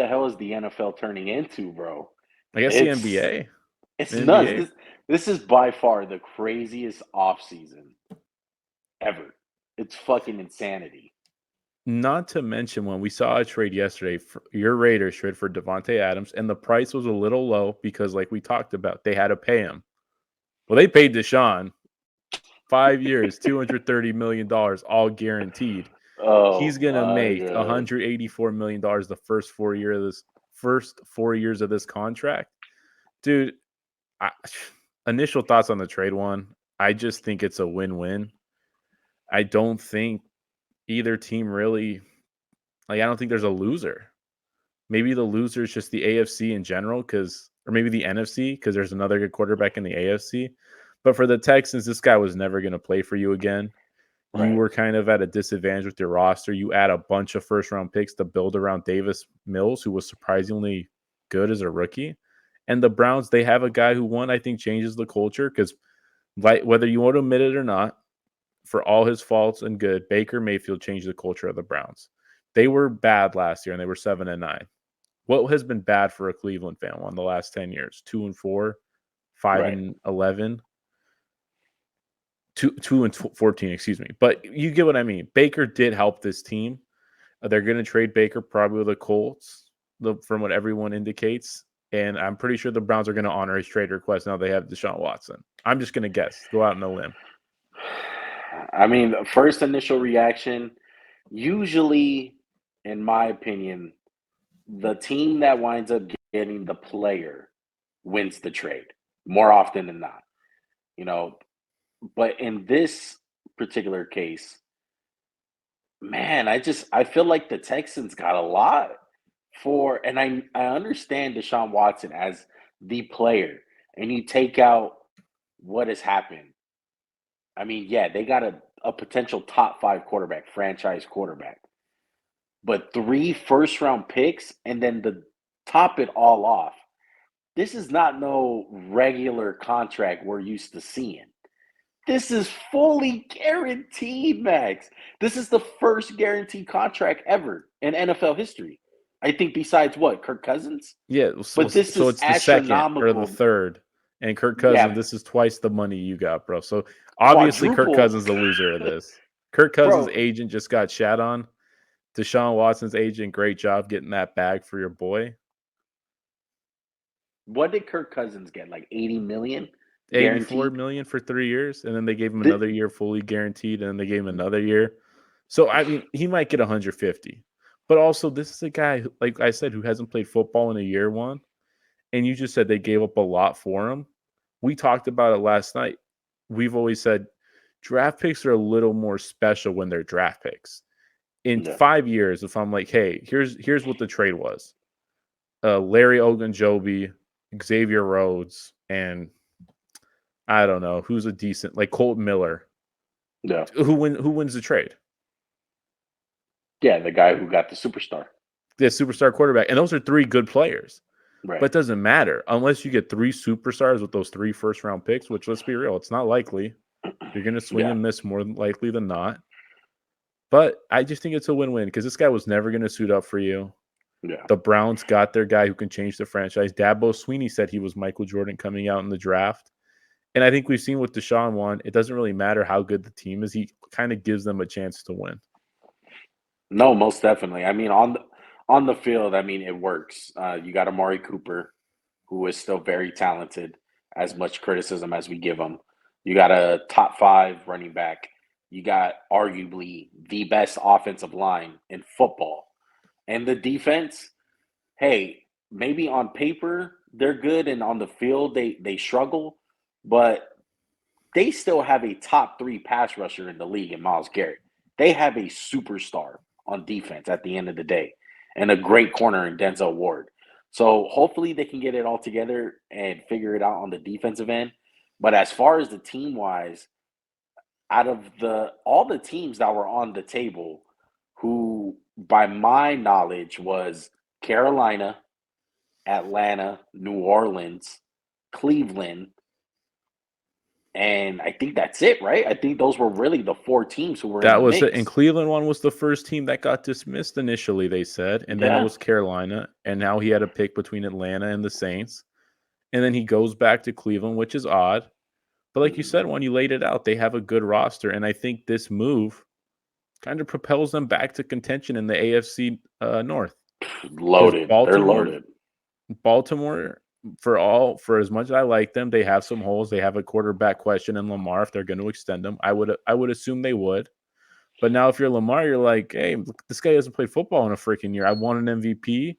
hell is the NFL turning into, bro? I guess the NBA. It's The nuts. NBA. This is by far the craziest offseason ever. It's fucking insanity. Not to mention when we saw a trade yesterday, your Raiders trade for Devante Adams, and the price was a little low because, like we talked about, they had to pay him. Well, they paid Deshaun 5 years, $230 million, all guaranteed. Oh, He's gonna my make God. $184 million the first 4 years of this contract, dude. Initial thoughts on the trade one. I just think it's a win-win. I don't think either team really, I don't think there's a loser. Maybe the loser is just the AFC in general, or maybe the NFC, because there's another good quarterback in the AFC. But for the Texans, this guy was never going to play for you again. You Right. were kind of at a disadvantage with your roster. You add a bunch of first-round picks to build around Davis Mills, who was surprisingly good as a rookie. And the Browns, they have a guy who, one, I think changes the culture, because whether you want to admit it or not, for all his faults and good, Baker Mayfield changed the culture of the Browns. They were bad last year, and they were 7-9. What has been bad for a Cleveland fan in the last 10 years? 2-4, 5-11, 2-14, excuse me. But you get what I mean. Baker did help this team. They're going to trade Baker probably with the Colts, from what everyone indicates. And I'm pretty sure the Browns are going to honor his trade request now they have Deshaun Watson. I'm just going to guess. Go out on a limb. I mean, the first initial reaction, usually, in my opinion, the team that winds up getting the player wins the trade more often than not. But in this particular case, man, I feel like the Texans got a lot and I understand Deshaun Watson as the player, and you take out what has happened. I mean, yeah, they got a potential top 5 quarterback, franchise quarterback. But 3 first-round picks, and then to top it all off, this is not no regular contract we're used to seeing. This is fully guaranteed, Max. This is the first guaranteed contract ever in NFL history. I think besides what, Kirk Cousins? Yeah, But this is it's the second or the astronomical. third. And Kirk Cousins, Yeah. this is twice the money you got, bro. So obviously Kirk Quadruple. Cousins is the loser of this. Kirk Cousins' Bro. agent just got shat on. Deshaun Watson's agent, great job getting that bag for your boy. What did Kirk Cousins get? Like $80 million? 84 million for 3 years, and then they gave him another year fully guaranteed, and then they gave him another year. So I mean, he might get 150. But also, this is a guy, like I said, who hasn't played football in a year one. And you just said they gave up a lot for him. We talked about it last night. We've always said draft picks are a little more special when they're draft picks. In 5 years, if I'm like, hey, here's what the trade was. Larry Ogunjobi, Xavier Rhodes, and I don't know who's a decent, like Colton Miller. Yeah. Who wins the trade? Yeah, the guy who got the superstar. The superstar quarterback. And those are 3 good players. Right. But it doesn't matter unless you get 3 superstars with those 3 first-round picks, which, let's be real, it's not likely. You're going to swing and miss more likely than not. But I just think it's a win-win because this guy was never going to suit up for you. Yeah. The Browns got their guy who can change the franchise. Dabo Swinney said he was Michael Jordan coming out in the draft. And I think we've seen with Deshaun Watson, it doesn't really matter how good the team is. He kind of gives them a chance to win. No, most definitely. I mean, on the field, I mean, it works. You got Amari Cooper, who is still very talented, as much criticism as we give him. You got a top 5 running back. You got arguably the best offensive line in football. And the defense, hey, maybe on paper they're good and on the field they struggle, but they still have a top 3 pass rusher in the league in Myles Garrett. They have a superstar on defense at the end of the day, and a great corner in Denzel Ward. So hopefully they can get it all together and figure it out on the defensive end. But as far as the team wise, out of all the teams that were on the table, who by my knowledge was Carolina, Atlanta, New Orleans, Cleveland, and I think that's it, right? I think those were really the 4 teams who were in That the was it. mix. And Cleveland one was the first team that got dismissed initially, they said. And then it Yeah. was Carolina. And now he had a pick between Atlanta and the Saints. And then he goes back to Cleveland, which is odd. But like you said, when you laid it out, they have a good roster. And I think this move kind of propels them back to contention in the AFC North. Loaded. They're loaded. Baltimore, for as much as I like them, they have some holes. They have a quarterback question in Lamar if they're going to extend them. I would assume they would. But now if you're Lamar, you're like, hey, look, this guy hasn't played football in a freaking year. I won an MVP.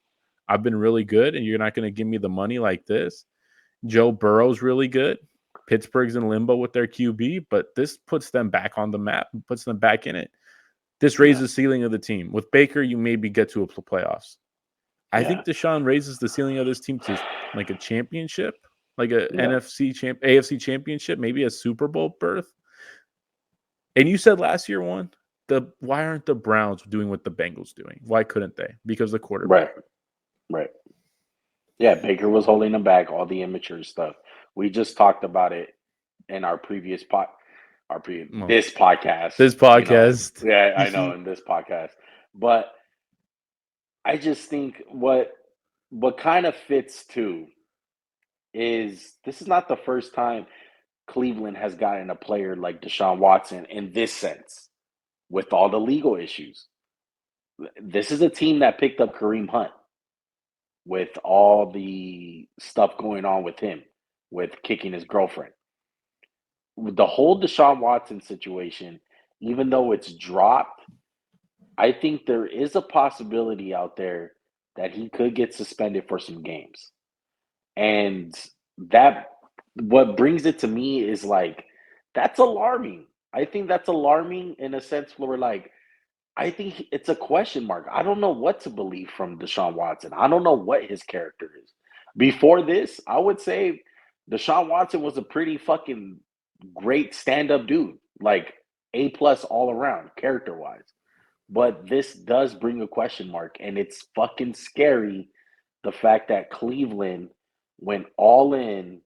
I've been really good, and you're not going to give me the money like this. Joe Burrow's really good. Pittsburgh's in limbo with their QB, but this puts them back on the map, puts them back in it. This raises the ceiling of the team. With Baker, you maybe get to a playoffs. I think Deshaun raises the ceiling of this team to like a championship, like a AFC championship, maybe a Super Bowl berth. And you said last year why aren't the Browns doing what the Bengals doing? Why couldn't they? Because the quarterback. Right. Yeah, Baker was holding them back, all the immature stuff. We just talked about it in our previous this podcast. This podcast. You know, yeah, I know, in this podcast. But I just think what kind of fits too is this is not the first time Cleveland has gotten a player like Deshaun Watson in this sense, with all the legal issues. This is a team that picked up Kareem Hunt with all the stuff going on with him, with kicking his girlfriend. The whole Deshaun Watson situation, even though it's dropped, I think there is a possibility out there that he could get suspended for some games. And that, what brings it to me is like, that's alarming. I think that's alarming in a sense where, like, I think it's a question mark. I don't know what to believe from Deshaun Watson. I don't know what his character is. Before this, I would say Deshaun Watson was a pretty fucking great stand-up dude, like A+ all around, character-wise. But this does bring a question mark, and it's fucking scary, the fact that Cleveland went all in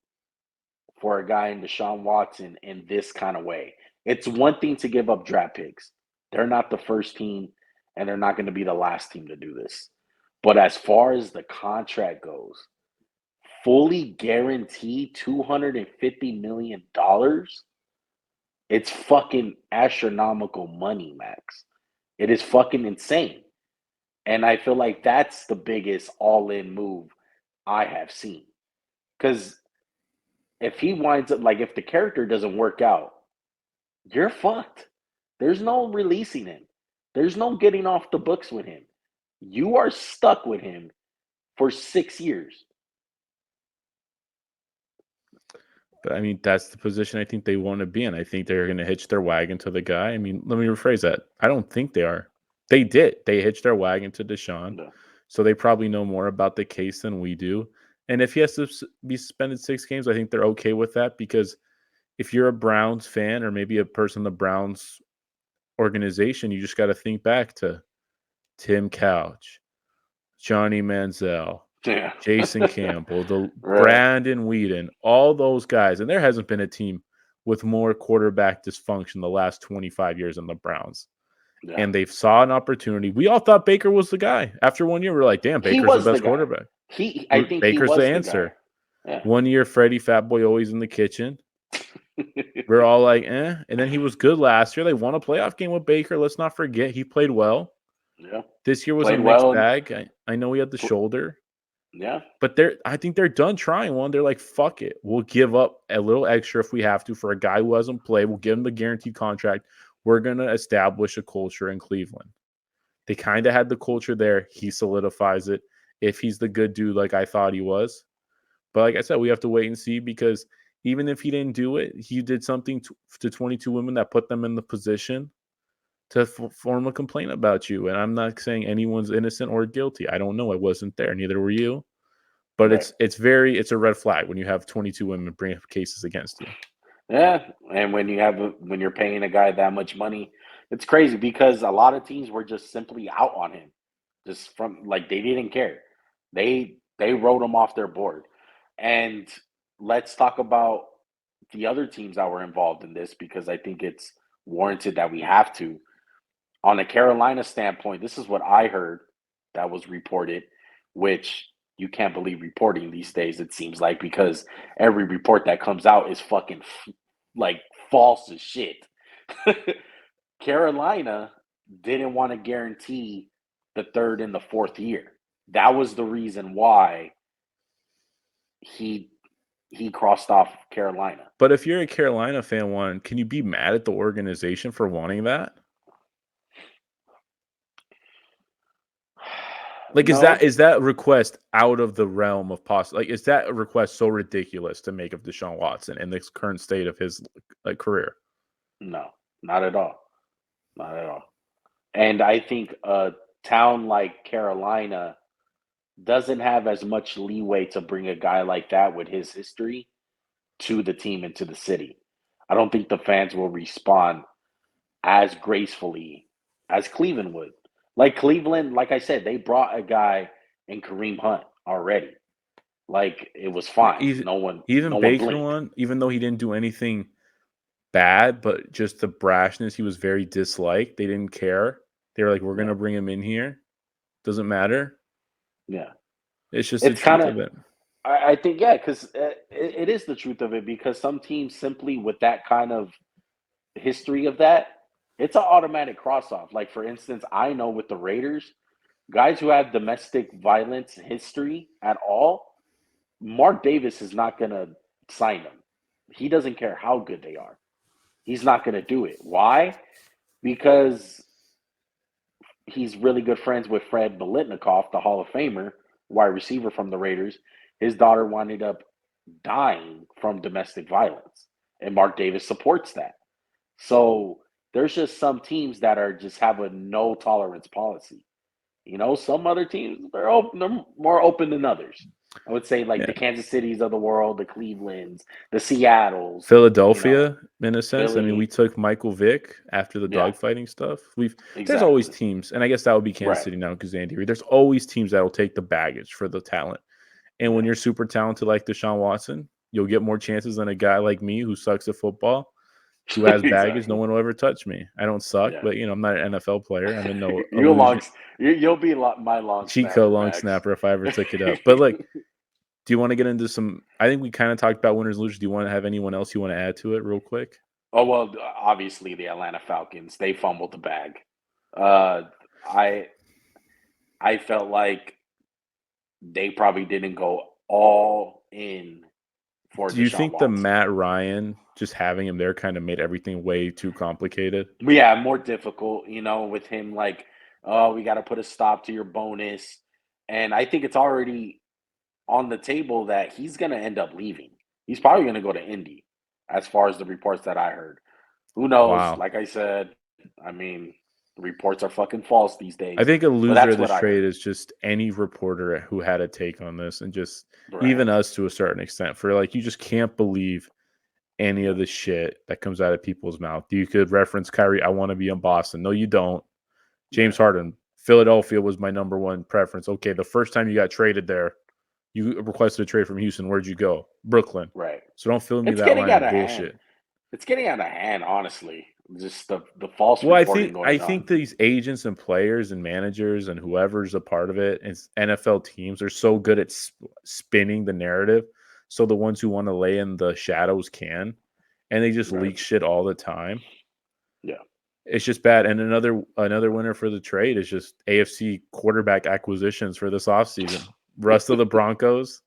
for a guy in Deshaun Watson in this kind of way. It's one thing to give up draft picks. They're not the first team, and they're not going to be the last team to do this. But as far as the contract goes, fully guaranteed $250 million, it's fucking astronomical money, Max. It is fucking insane. And I feel like that's the biggest all-in move I have seen. Because if he winds up, like, if the character doesn't work out, you're fucked. There's no releasing him. There's no getting off the books with him. You are stuck with him for 6 years. But I mean, that's the position I think they want to be in. I think they're going to hitch their wagon to the guy. I mean, let me rephrase that. I don't think they are. They did. They hitched their wagon to Deshaun. No. So they probably know more about the case than we do. And if he has to be suspended 6 games, I think they're okay with that, because if you're a Browns fan or maybe a person in the Browns organization, you just got to think back to Tim Couch, Johnny Manziel, Jason Campbell, Brandon Whedon, all those guys. And there hasn't been a team with more quarterback dysfunction the last 25 years than the Browns. Yeah. And they saw an opportunity. We all thought Baker was the guy. After 1 year, we're like, damn, Baker's the best quarterback. I think Baker's the answer. Yeah. 1 year, Freddie Fat Boy always in the kitchen. We're all like, eh. And then he was good last year. They won a playoff game with Baker. Let's not forget, he played well. Yeah. This year was a mixed bag. I know he had the shoulder. Yeah. But I think they're done trying one. They're like, fuck it. We'll give up a little extra if we have to for a guy who hasn't played. We'll give him the guaranteed contract. We're going to establish a culture in Cleveland. They kind of had the culture there. He solidifies it. If he's the good dude like I thought he was. But like I said, we have to wait and see, because even if he didn't do it, he did something to 22 women that put them in the position to form a complaint about you. And I'm not saying anyone's innocent or guilty. I don't know. I wasn't there. Neither were you. But Right. it's a red flag when you have 22 women bring up cases against you. Yeah, and when you're paying a guy that much money, it's crazy because a lot of teams were just simply out on him, just from like they didn't care. They wrote him off their board. And let's talk about the other teams that were involved in this because I think it's warranted that we have to. On a Carolina standpoint, this is what I heard that was reported, which you can't believe reporting these days, it seems like, because every report that comes out is fucking like false as shit. Carolina didn't want to guarantee the third and the fourth year. That was the reason why he crossed off Carolina. But if you're a Carolina fan, can you be mad at the organization for wanting that? Like, No, is that request out of the realm of possible? Like, is that a request so ridiculous to make of Deshaun Watson in the current state of his career? no, not at all. Not at all. And I think a town like Carolina doesn't have as much leeway to bring a guy like that with his history to the team and to the city. I don't think the fans will respond as gracefully as Cleveland would. Like Cleveland, like I said, they brought a guy in Kareem Hunt already. Like it was fine. Even No one Baker blinked. even though he didn't do anything bad, but just the brashness, he was very disliked. They didn't care. They were like, we're gonna bring him in here. Doesn't matter. Yeah. It's just It's the truth kind of of, it. I think, yeah, because it is the truth of it because some teams simply with that kind of history of that, it's an automatic cross off. Like, for instance, I know with the Raiders, guys who have domestic violence history at all, Mark Davis is not going to sign them. He doesn't care how good they are. He's not going to do it. Why? Because he's really good friends with Fred Biletnikoff, the Hall of Famer, wide receiver from the Raiders. His daughter wound up dying from domestic violence, and Mark Davis supports that. So there's just some teams that are just have a no tolerance policy. You know, some other teams they're more open than others. I would say like the Kansas Cities of the world, the Clevelands, the Seattles, Philadelphia, in a sense. Philly. I mean, we took Michael Vick after the dogfighting stuff. There's always teams, and I guess that would be Kansas City now because Andy Reid. There's always teams that will take the baggage for the talent. And when you're super talented like Deshaun Watson, you'll get more chances than a guy like me who sucks at football, who has baggage. No one will ever touch me. I don't suck, but I'm not an NFL player. I'm in no You'll be my long Chico long snapper if I ever took it up. But like, do you want to get into some? I think we kind of talked about winners and losers. Do you want to have anyone else you want to add to it real quick? Oh well, obviously the Atlanta Falcons. They fumbled the bag. I felt like they probably didn't go all in for. Do you Deshaun think Watson. the Matt Ryan just having him there kind of made everything way too complicated? Yeah, more difficult. You know, with him like, oh, we got to put a stop to your bonus, and I think it's already on the table that he's going to end up leaving. He's probably going to go to Indy, as far as the reports that I heard. Who knows? Wow. Like I said, I mean, reports are fucking false these days. I think a loser of this trade is just any reporter who had a take on this, and just even us to a certain extent. For like, you just can't believe any of the shit that comes out of people's mouth. You could reference Kyrie, I want to be in Boston. No, you don't. James Harden, Philadelphia was my number one preference. Okay, the first time you got traded there, you requested a trade from Houston. Where'd you go? Brooklyn. Right. So don't fill me that line of bullshit. It's getting out of hand, honestly. Just the false reporting I think these agents and players and managers and whoever's a part of it and NFL teams are so good at spinning the narrative. So the ones who want to lay in the shadows can, and they just leak shit all the time. Yeah. It's just bad. And another winner for the trade is just AFC quarterback acquisitions for this offseason. Russ of the Broncos,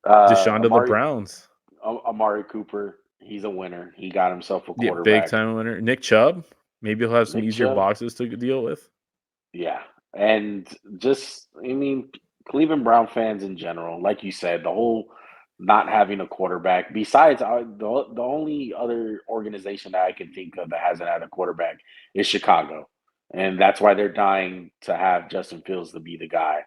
Deshaun to the Browns. Amari Cooper, he's a winner. He got himself a quarterback. Big time winner. Nick Chubb, maybe he'll have some easier boxes to deal with. Yeah. And just, I mean, Cleveland Brown fans in general, like you said, the whole not having a quarterback. Besides, the only other organization that I can think of that hasn't had a quarterback is Chicago. And that's why they're dying to have Justin Fields to be the guy.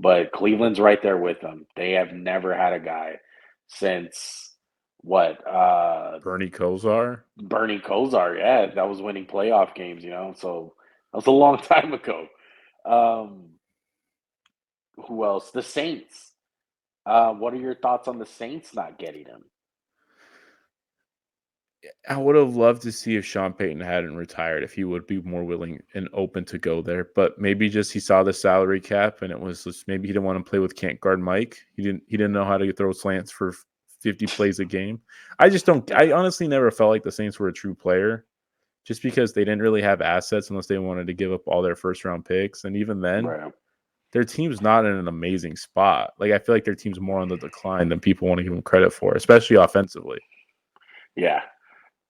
But Cleveland's right there with them. They have never had a guy since what? Bernie Kosar. Bernie Kosar, yeah, that was winning playoff games, so that was a long time ago. Who else? The Saints. What are your thoughts on the Saints not getting him? I would have loved to see if Sean Payton hadn't retired, if he would be more willing and open to go there. But maybe just he saw the salary cap and it was just maybe he didn't want to play with can't guard Mike. He didn't know how to throw slants for 50 plays a game. I honestly never felt like the Saints were a true player just because they didn't really have assets unless they wanted to give up all their first round picks. And even then, Right. their team's not in an amazing spot. Like I feel like their team's more on the decline than people want to give them credit for, especially offensively. Yeah.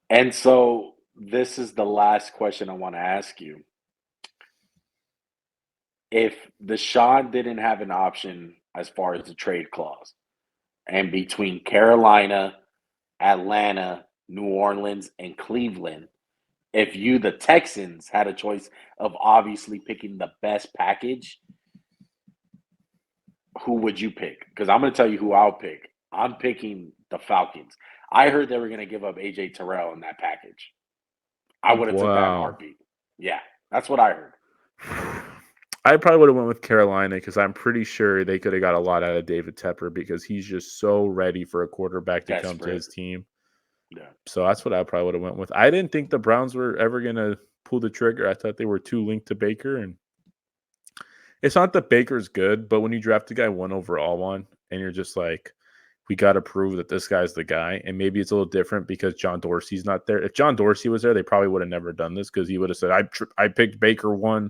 And so this is the last question I want to ask you. If Deshaun didn't have an option as far as the trade clause, and between Carolina, Atlanta, New Orleans, and Cleveland, if you, the Texans, had a choice of obviously picking the best package, who would you pick? Because I'm going to tell you who I'll pick. I'm picking the Falcons. I heard they were going to give up AJ Terrell in that package. I would have took that in a heartbeat. Yeah, that's what I heard. I probably would have went with Carolina because I'm pretty sure they could have got a lot out of David Tepper because he's just so ready for a quarterback to come to his team. Yeah. So that's what I probably would have went with. I didn't think the Browns were ever going to pull the trigger. I thought they were too linked to Baker. And it's not that Baker's good, but when you draft a guy 1 overall one and you're just like, we got to prove that this guy's the guy. And maybe it's a little different because John Dorsey's not there. If John Dorsey was there, they probably would have never done this because he would have said, I picked Baker 1.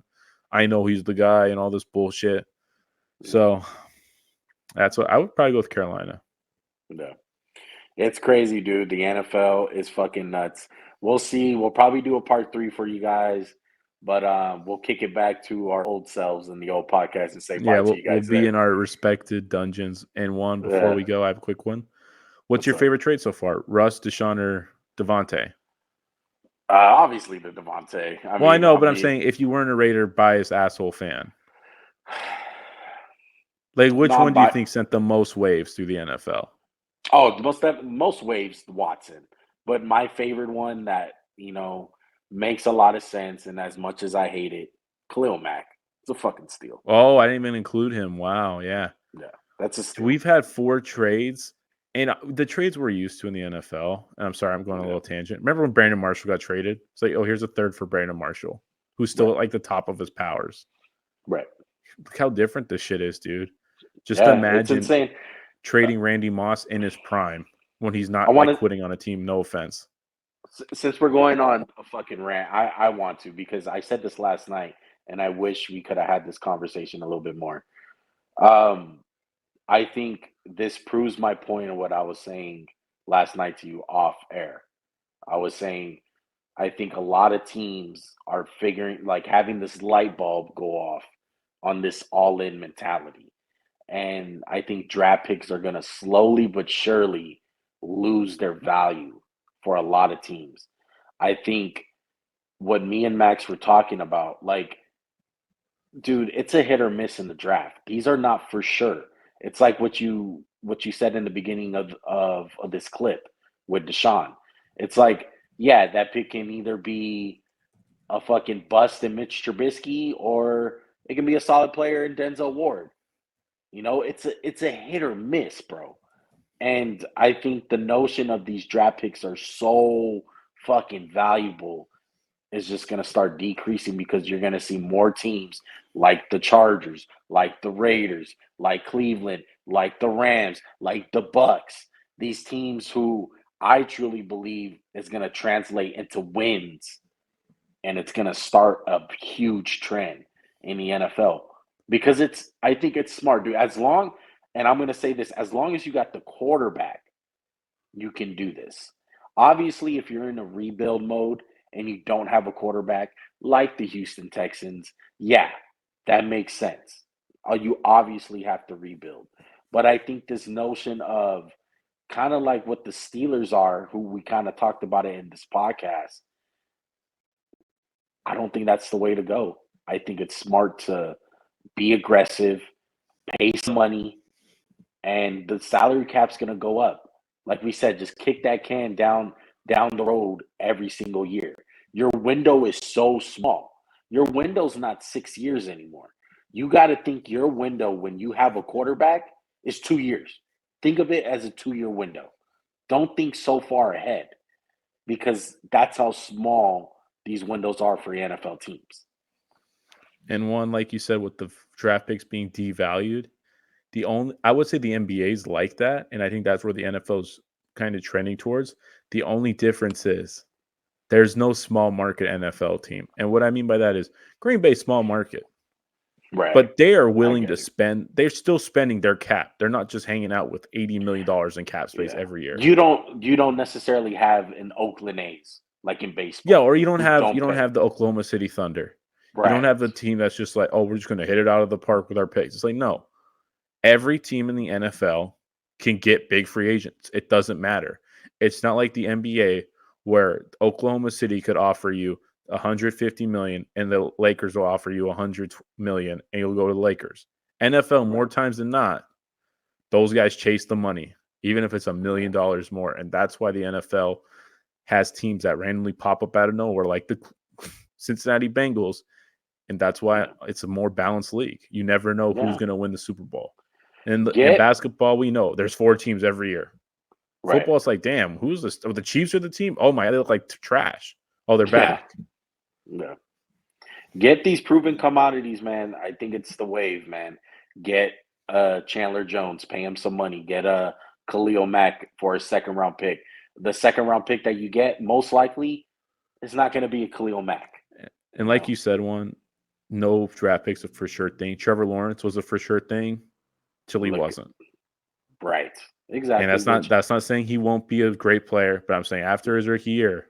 I know he's the guy and all this bullshit. So that's what I would probably go with Carolina. Yeah. It's crazy, dude. The NFL is fucking nuts. We'll see. We'll probably do a part 3 for you guys, but we'll kick it back to our old selves in the old podcast and say bye to you guys. We'll be in our respected dungeons. And one, before we go, I have a quick one. What's your favorite trade so far? Russ, Deshaun, or Davante? Obviously the Davante. I know, but I'm saying if you weren't a Raider biased asshole fan, like which one do you think sent the most waves through the NFL? Oh, most waves, Watson. But my favorite one that makes a lot of sense, and as much as I hate it, Khalil Mack. It's a fucking steal. Oh, I didn't even include him. Wow, yeah, that's a steal. We've had 4 trades. And the trades we're used to in the NFL, and I'm sorry, I'm going on a little tangent. Remember when Brandon Marshall got traded? It's like, oh, here's a third for Brandon Marshall, who's still at like the top of his powers. Right. Look how different this shit is, dude. Just imagine it's insane. Trading Randy Moss in his prime when he's not quitting on a team. No offense. Since we're going on a fucking rant, I want to, because I said this last night, and I wish we could have had this conversation a little bit more. I think this proves my point of what I was saying last night to you off air. I was saying I think a lot of teams are having this light bulb go off on this all-in mentality. And I think draft picks are going to slowly but surely lose their value for a lot of teams. I think what me and Max were talking about, dude, it's a hit or miss in the draft. These are not for sure. It's like what you said in the beginning of this clip with Deshaun. It's like, yeah, that pick can either be a fucking bust in Mitch Trubisky, or it can be a solid player in Denzel Ward. It's a hit or miss, bro. And I think the notion of these draft picks are so fucking valuable is just going to start decreasing, because you're going to see more teams like the Chargers, like the Raiders, like Cleveland, like the Rams, like the Bucks. These teams who I truly believe is going to translate into wins, and it's going to start a huge trend in the NFL, because I think it's smart, dude. And I'm going to say this, as long as you got the quarterback, you can do this. Obviously, if you're in a rebuild mode and you don't have a quarterback like the Houston Texans, yeah, that makes sense. You obviously have to rebuild. But I think this notion of kind of like what the Steelers are, who we kind of talked about it in this podcast. I don't think that's the way to go. I think it's smart to be aggressive, pay some money, and the salary cap's going to go up. Like we said, just kick that can down the road every single year. Your window is so small. Your window's not 6 years anymore. You got to think your window when you have a quarterback is 2 years. Think of it as a 2-year window. Don't think so far ahead because that's how small these windows are for the NFL teams. And one, like you said, with the draft picks being devalued, I would say the NBA's like that, and I think that's where the NFL's kind of trending towards. The only difference is there's no small market NFL team. And what I mean by that is Green Bay small market. Right. But they are willing to spend. They're still spending their cap. They're not just hanging out with $80 million in cap space every year. You don't necessarily have an Oakland A's like in baseball. Yeah, or you don't have the Oklahoma City Thunder. Right. You don't have the team that's just like, oh, we're just going to hit it out of the park with our picks. It's like, no. Every team in the NFL can get big free agents. It doesn't matter. It's not like the NBA where Oklahoma City could offer you $150 million and the Lakers will offer you $100 million and you'll go to the Lakers. NFL, more times than not, those guys chase the money, even if it's $1 million more. And that's why the NFL has teams that randomly pop up out of nowhere, like the Cincinnati Bengals. And that's why it's a more balanced league. You never know who's going to win the Super Bowl. And in basketball, we know there's 4 teams every year. Right. Football, it's like, damn, who's this? Oh, the Chiefs are the team? Oh, my, they look like trash. Oh, they're back. Yeah. Get these proven commodities, man. I think it's the wave, man. Get Chandler Jones, pay him some money. Get Khalil Mack for a second-round pick. The second-round pick that you get, most likely, is not going to be a Khalil Mack. And like you said, no draft picks a for sure thing. Trevor Lawrence was a for sure thing till he wasn't. Right. Exactly. And that's not saying he won't be a great player, but I'm saying after his rookie year,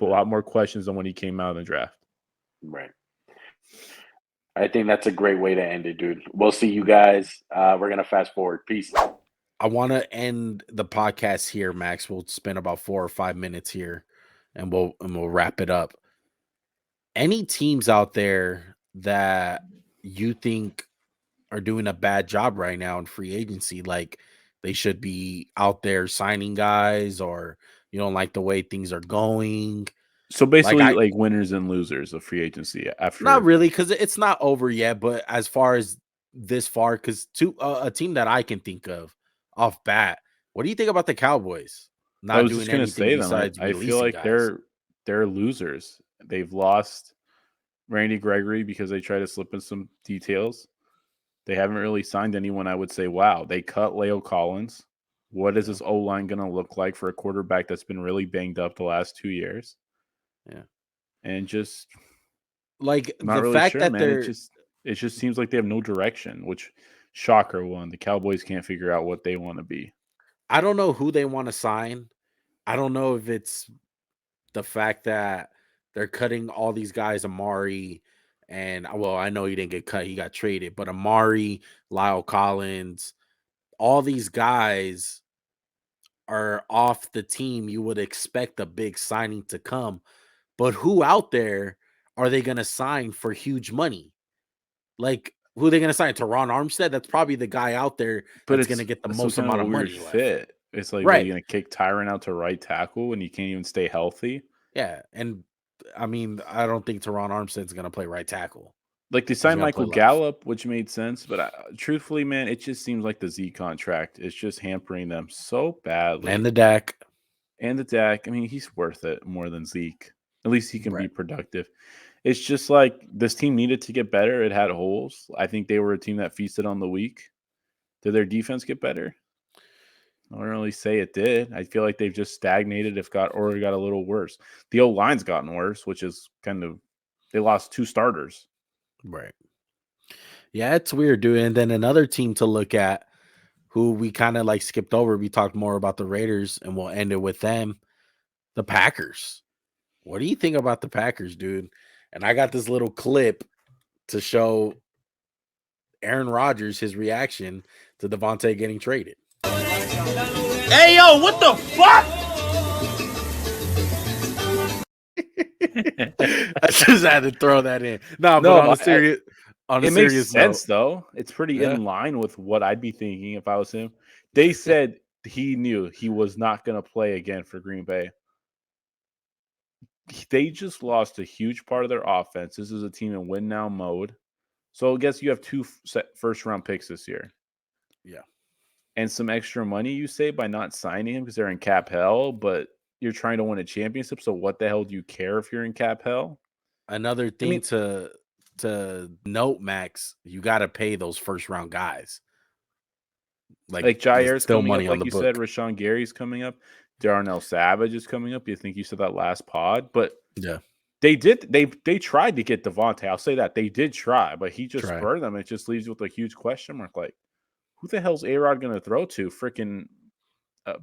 a lot more questions than when he came out of the draft. Right. I think that's a great way to end it, dude. We'll see you guys. We're going to fast forward. Peace. I want to end the podcast here, Max. We'll spend about 4 or 5 minutes here and we'll wrap it up. Any teams out there that you think are doing a bad job right now in free agency, like they should be out there signing guys, or you don't like the way things are going? So basically, like winners and losers of free agency. Not really, because it's not over yet. But as far as this far, because a team that I can think of off bat, what do you think about the Cowboys? I was just going to say them. I feel like guys? they're losers. They've lost Randy Gregory because they try to slip in some details. They haven't really signed anyone I would say, wow. They cut Leo Collins. What is this O-line going to look like for a quarterback that's been really banged up the last 2 years? Yeah. And just like the really fact that it just seems like they have no direction, which shocker one. The Cowboys can't figure out what they want to be. I don't know who they want to sign. I don't know if it's the fact that they're cutting all these guys, Amari, and I know he didn't get cut, he got traded, but Amari, Lyle Collins, all these guys are off the team. You would expect a big signing to come, but who out there are they going to sign for huge money? Like, who are they going to sign? Teron Armstead? That's probably the guy out there that's going to get the most amount of money. Fit. It's like, right. Are you going to kick Tyron out to right tackle when you can't even stay healthy? Yeah, and I mean, I don't think Teron Armstead's going to play right tackle. Like, they signed Michael Gallup, which made sense, but truthfully, man, it just seems like the Z contract is just hampering them so badly. And the Dak. I mean, he's worth it more than Zeke. At least he can be productive. It's just like this team needed to get better. It had holes. I think they were a team that feasted on the weak. Did their defense get better? I don't really say it did. I feel like they've just stagnated, got a little worse. The O-line's gotten worse, which is they lost 2 starters. Right. Yeah, it's weird, dude. And then another team to look at who we kind of like skipped over. We talked more about the Raiders and we'll end it with them. The Packers. What do you think about the Packers, dude? And I got this little clip to show Aaron Rodgers his reaction to Davante getting traded. Hey, yo, what the fuck? I just had to throw that in. No, but on a serious, it makes sense though. It's pretty Yeah. in line with what I'd be thinking if I was him. They said he knew he was not going to play again for Green Bay. They just lost a huge part of their offense. This is a team in win now mode. So I guess you have 2 first round picks this year. Yeah. And some extra money, you say, by not signing him because they're in cap hell, but you're trying to win a championship. So what the hell do you care if you're in cap hell? Another thing to note, Max, you got to pay those first round guys. Like Jair's still coming money up, on like the you book. said, Rashawn Gary's coming up. Darnell Savage is coming up. You think you said that last pod, but yeah, they tried to get Davante. I'll say that they did try, but he just burned them. It just leaves you with a huge question mark. Like, who the hell's A-Rod going to throw to? Freaking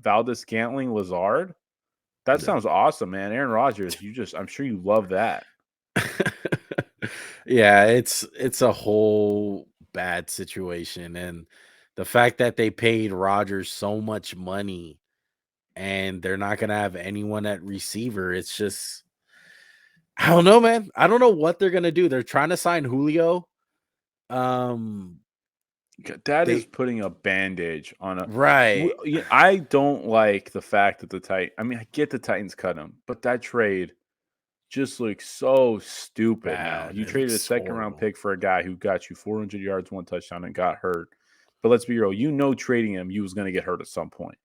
Valdez, Scantling, Lazard? That sounds awesome, man. Aaron Rodgers, I'm sure you love that. Yeah, it's a whole bad situation, and the fact that they paid Rodgers so much money and they're not gonna have anyone at receiver, it's just, I don't know, man. I don't know what they're gonna do. They're trying to sign Julio. That is putting a bandage on a right. I don't like the fact that I get the Titans cut him, but that trade just looks so stupid now. You traded a second-round pick for a guy who got you 400 yards, 1 touchdown, and got hurt. But let's be real. Trading him, he was going to get hurt at some point.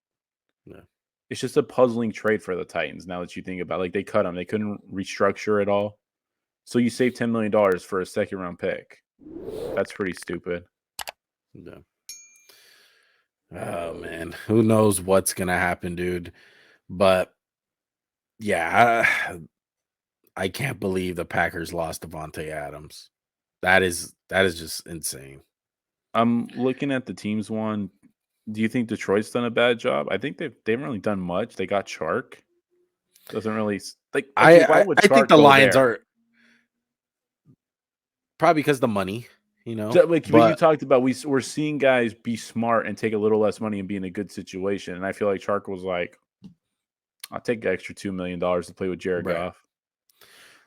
Yeah. It's just a puzzling trade for the Titans now that you think about it. Like, they cut him. They couldn't restructure it all. So you saved $10 million for a second-round pick. That's pretty stupid. Yeah. Oh, man. Who knows what's going to happen, dude. But, yeah, I can't believe the Packers lost Devante Adams. That is just insane. I'm looking at the teams one. Do you think Detroit's done a bad job? I think they haven't really done much. They got Chark. Doesn't really like. Okay, I think the Lions are probably because the money, But you talked about we're seeing guys be smart and take a little less money and be in a good situation. And I feel like Chark was like, I'll take the extra $2 million to play with Jared Goff.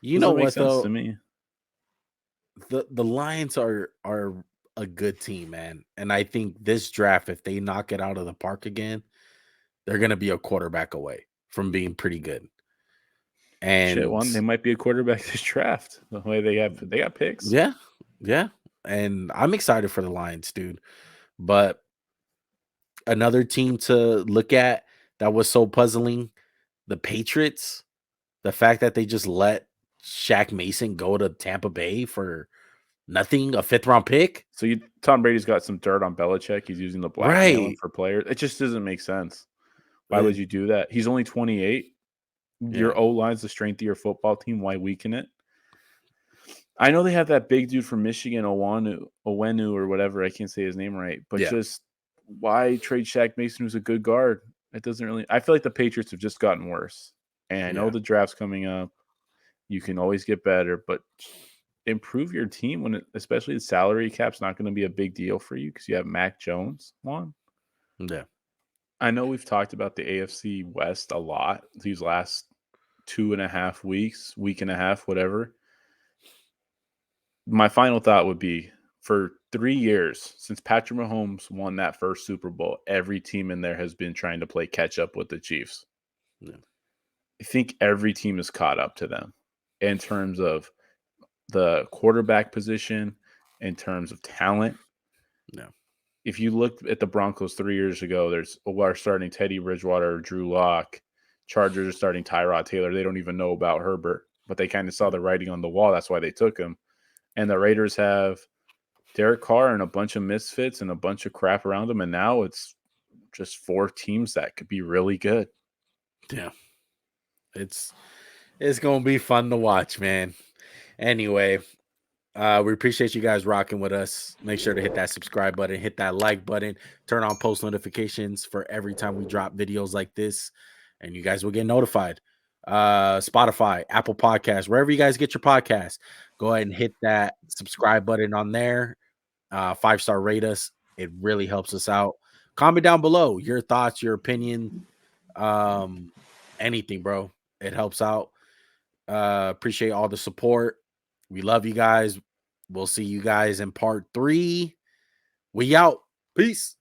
You know what though? To me, the Lions are a good team, man. And I think this draft, if they knock it out of the park again, they're gonna be a quarterback away from being pretty good. And they might be a quarterback this draft. The way they got picks. Yeah. And I'm excited for the Lions, dude. But another team to look at that was so puzzling, the Patriots. The fact that they just let Shaq Mason go to Tampa Bay for nothing, a 5th-round pick. So Tom Brady's got some dirt on Belichick. He's using the blackmailing for players. It just doesn't make sense. Why would you do that? He's only 28. Your O-line's the strength of your football team. Why weaken it? I know they have that big dude from Michigan, Owenu or whatever. I can't say his name right. But just why trade Shaq Mason, who's a good guard? It doesn't really – I feel like the Patriots have just gotten worse. And I know the draft's coming up. You can always get better, but improve your team especially the salary cap's not going to be a big deal for you because you have Mac Jones on. Yeah. I know we've talked about the AFC West a lot these last 2.5 weeks, week and a half, whatever. My final thought would be for 3 years since Patrick Mahomes won that first Super Bowl, every team in there has been trying to play catch up with the Chiefs. Yeah. I think every team is caught up to them in terms of the quarterback position, in terms of talent. No. If you look at the Broncos 3 years ago, we're starting Teddy Bridgewater, Drew Lock. Chargers are starting Tyrod Taylor. They don't even know about Herbert, but they kind of saw the writing on the wall. That's why they took him. And the Raiders have Derek Carr and a bunch of misfits and a bunch of crap around them. And now it's just 4 teams that could be really good. Yeah. It's going to be fun to watch, man. Anyway, we appreciate you guys rocking with us. Make sure to hit that subscribe button, hit that like button, turn on post notifications for every time we drop videos like this, and you guys will get notified. Spotify, Apple Podcasts, wherever you guys get your podcasts, go ahead and hit that subscribe button on there. 5-star rate us. It really helps us out. comment down below your thoughts, your opinion, anything, bro. It helps out. Appreciate all the support. We love you guys. We'll see you guys in part 3. We out. Peace.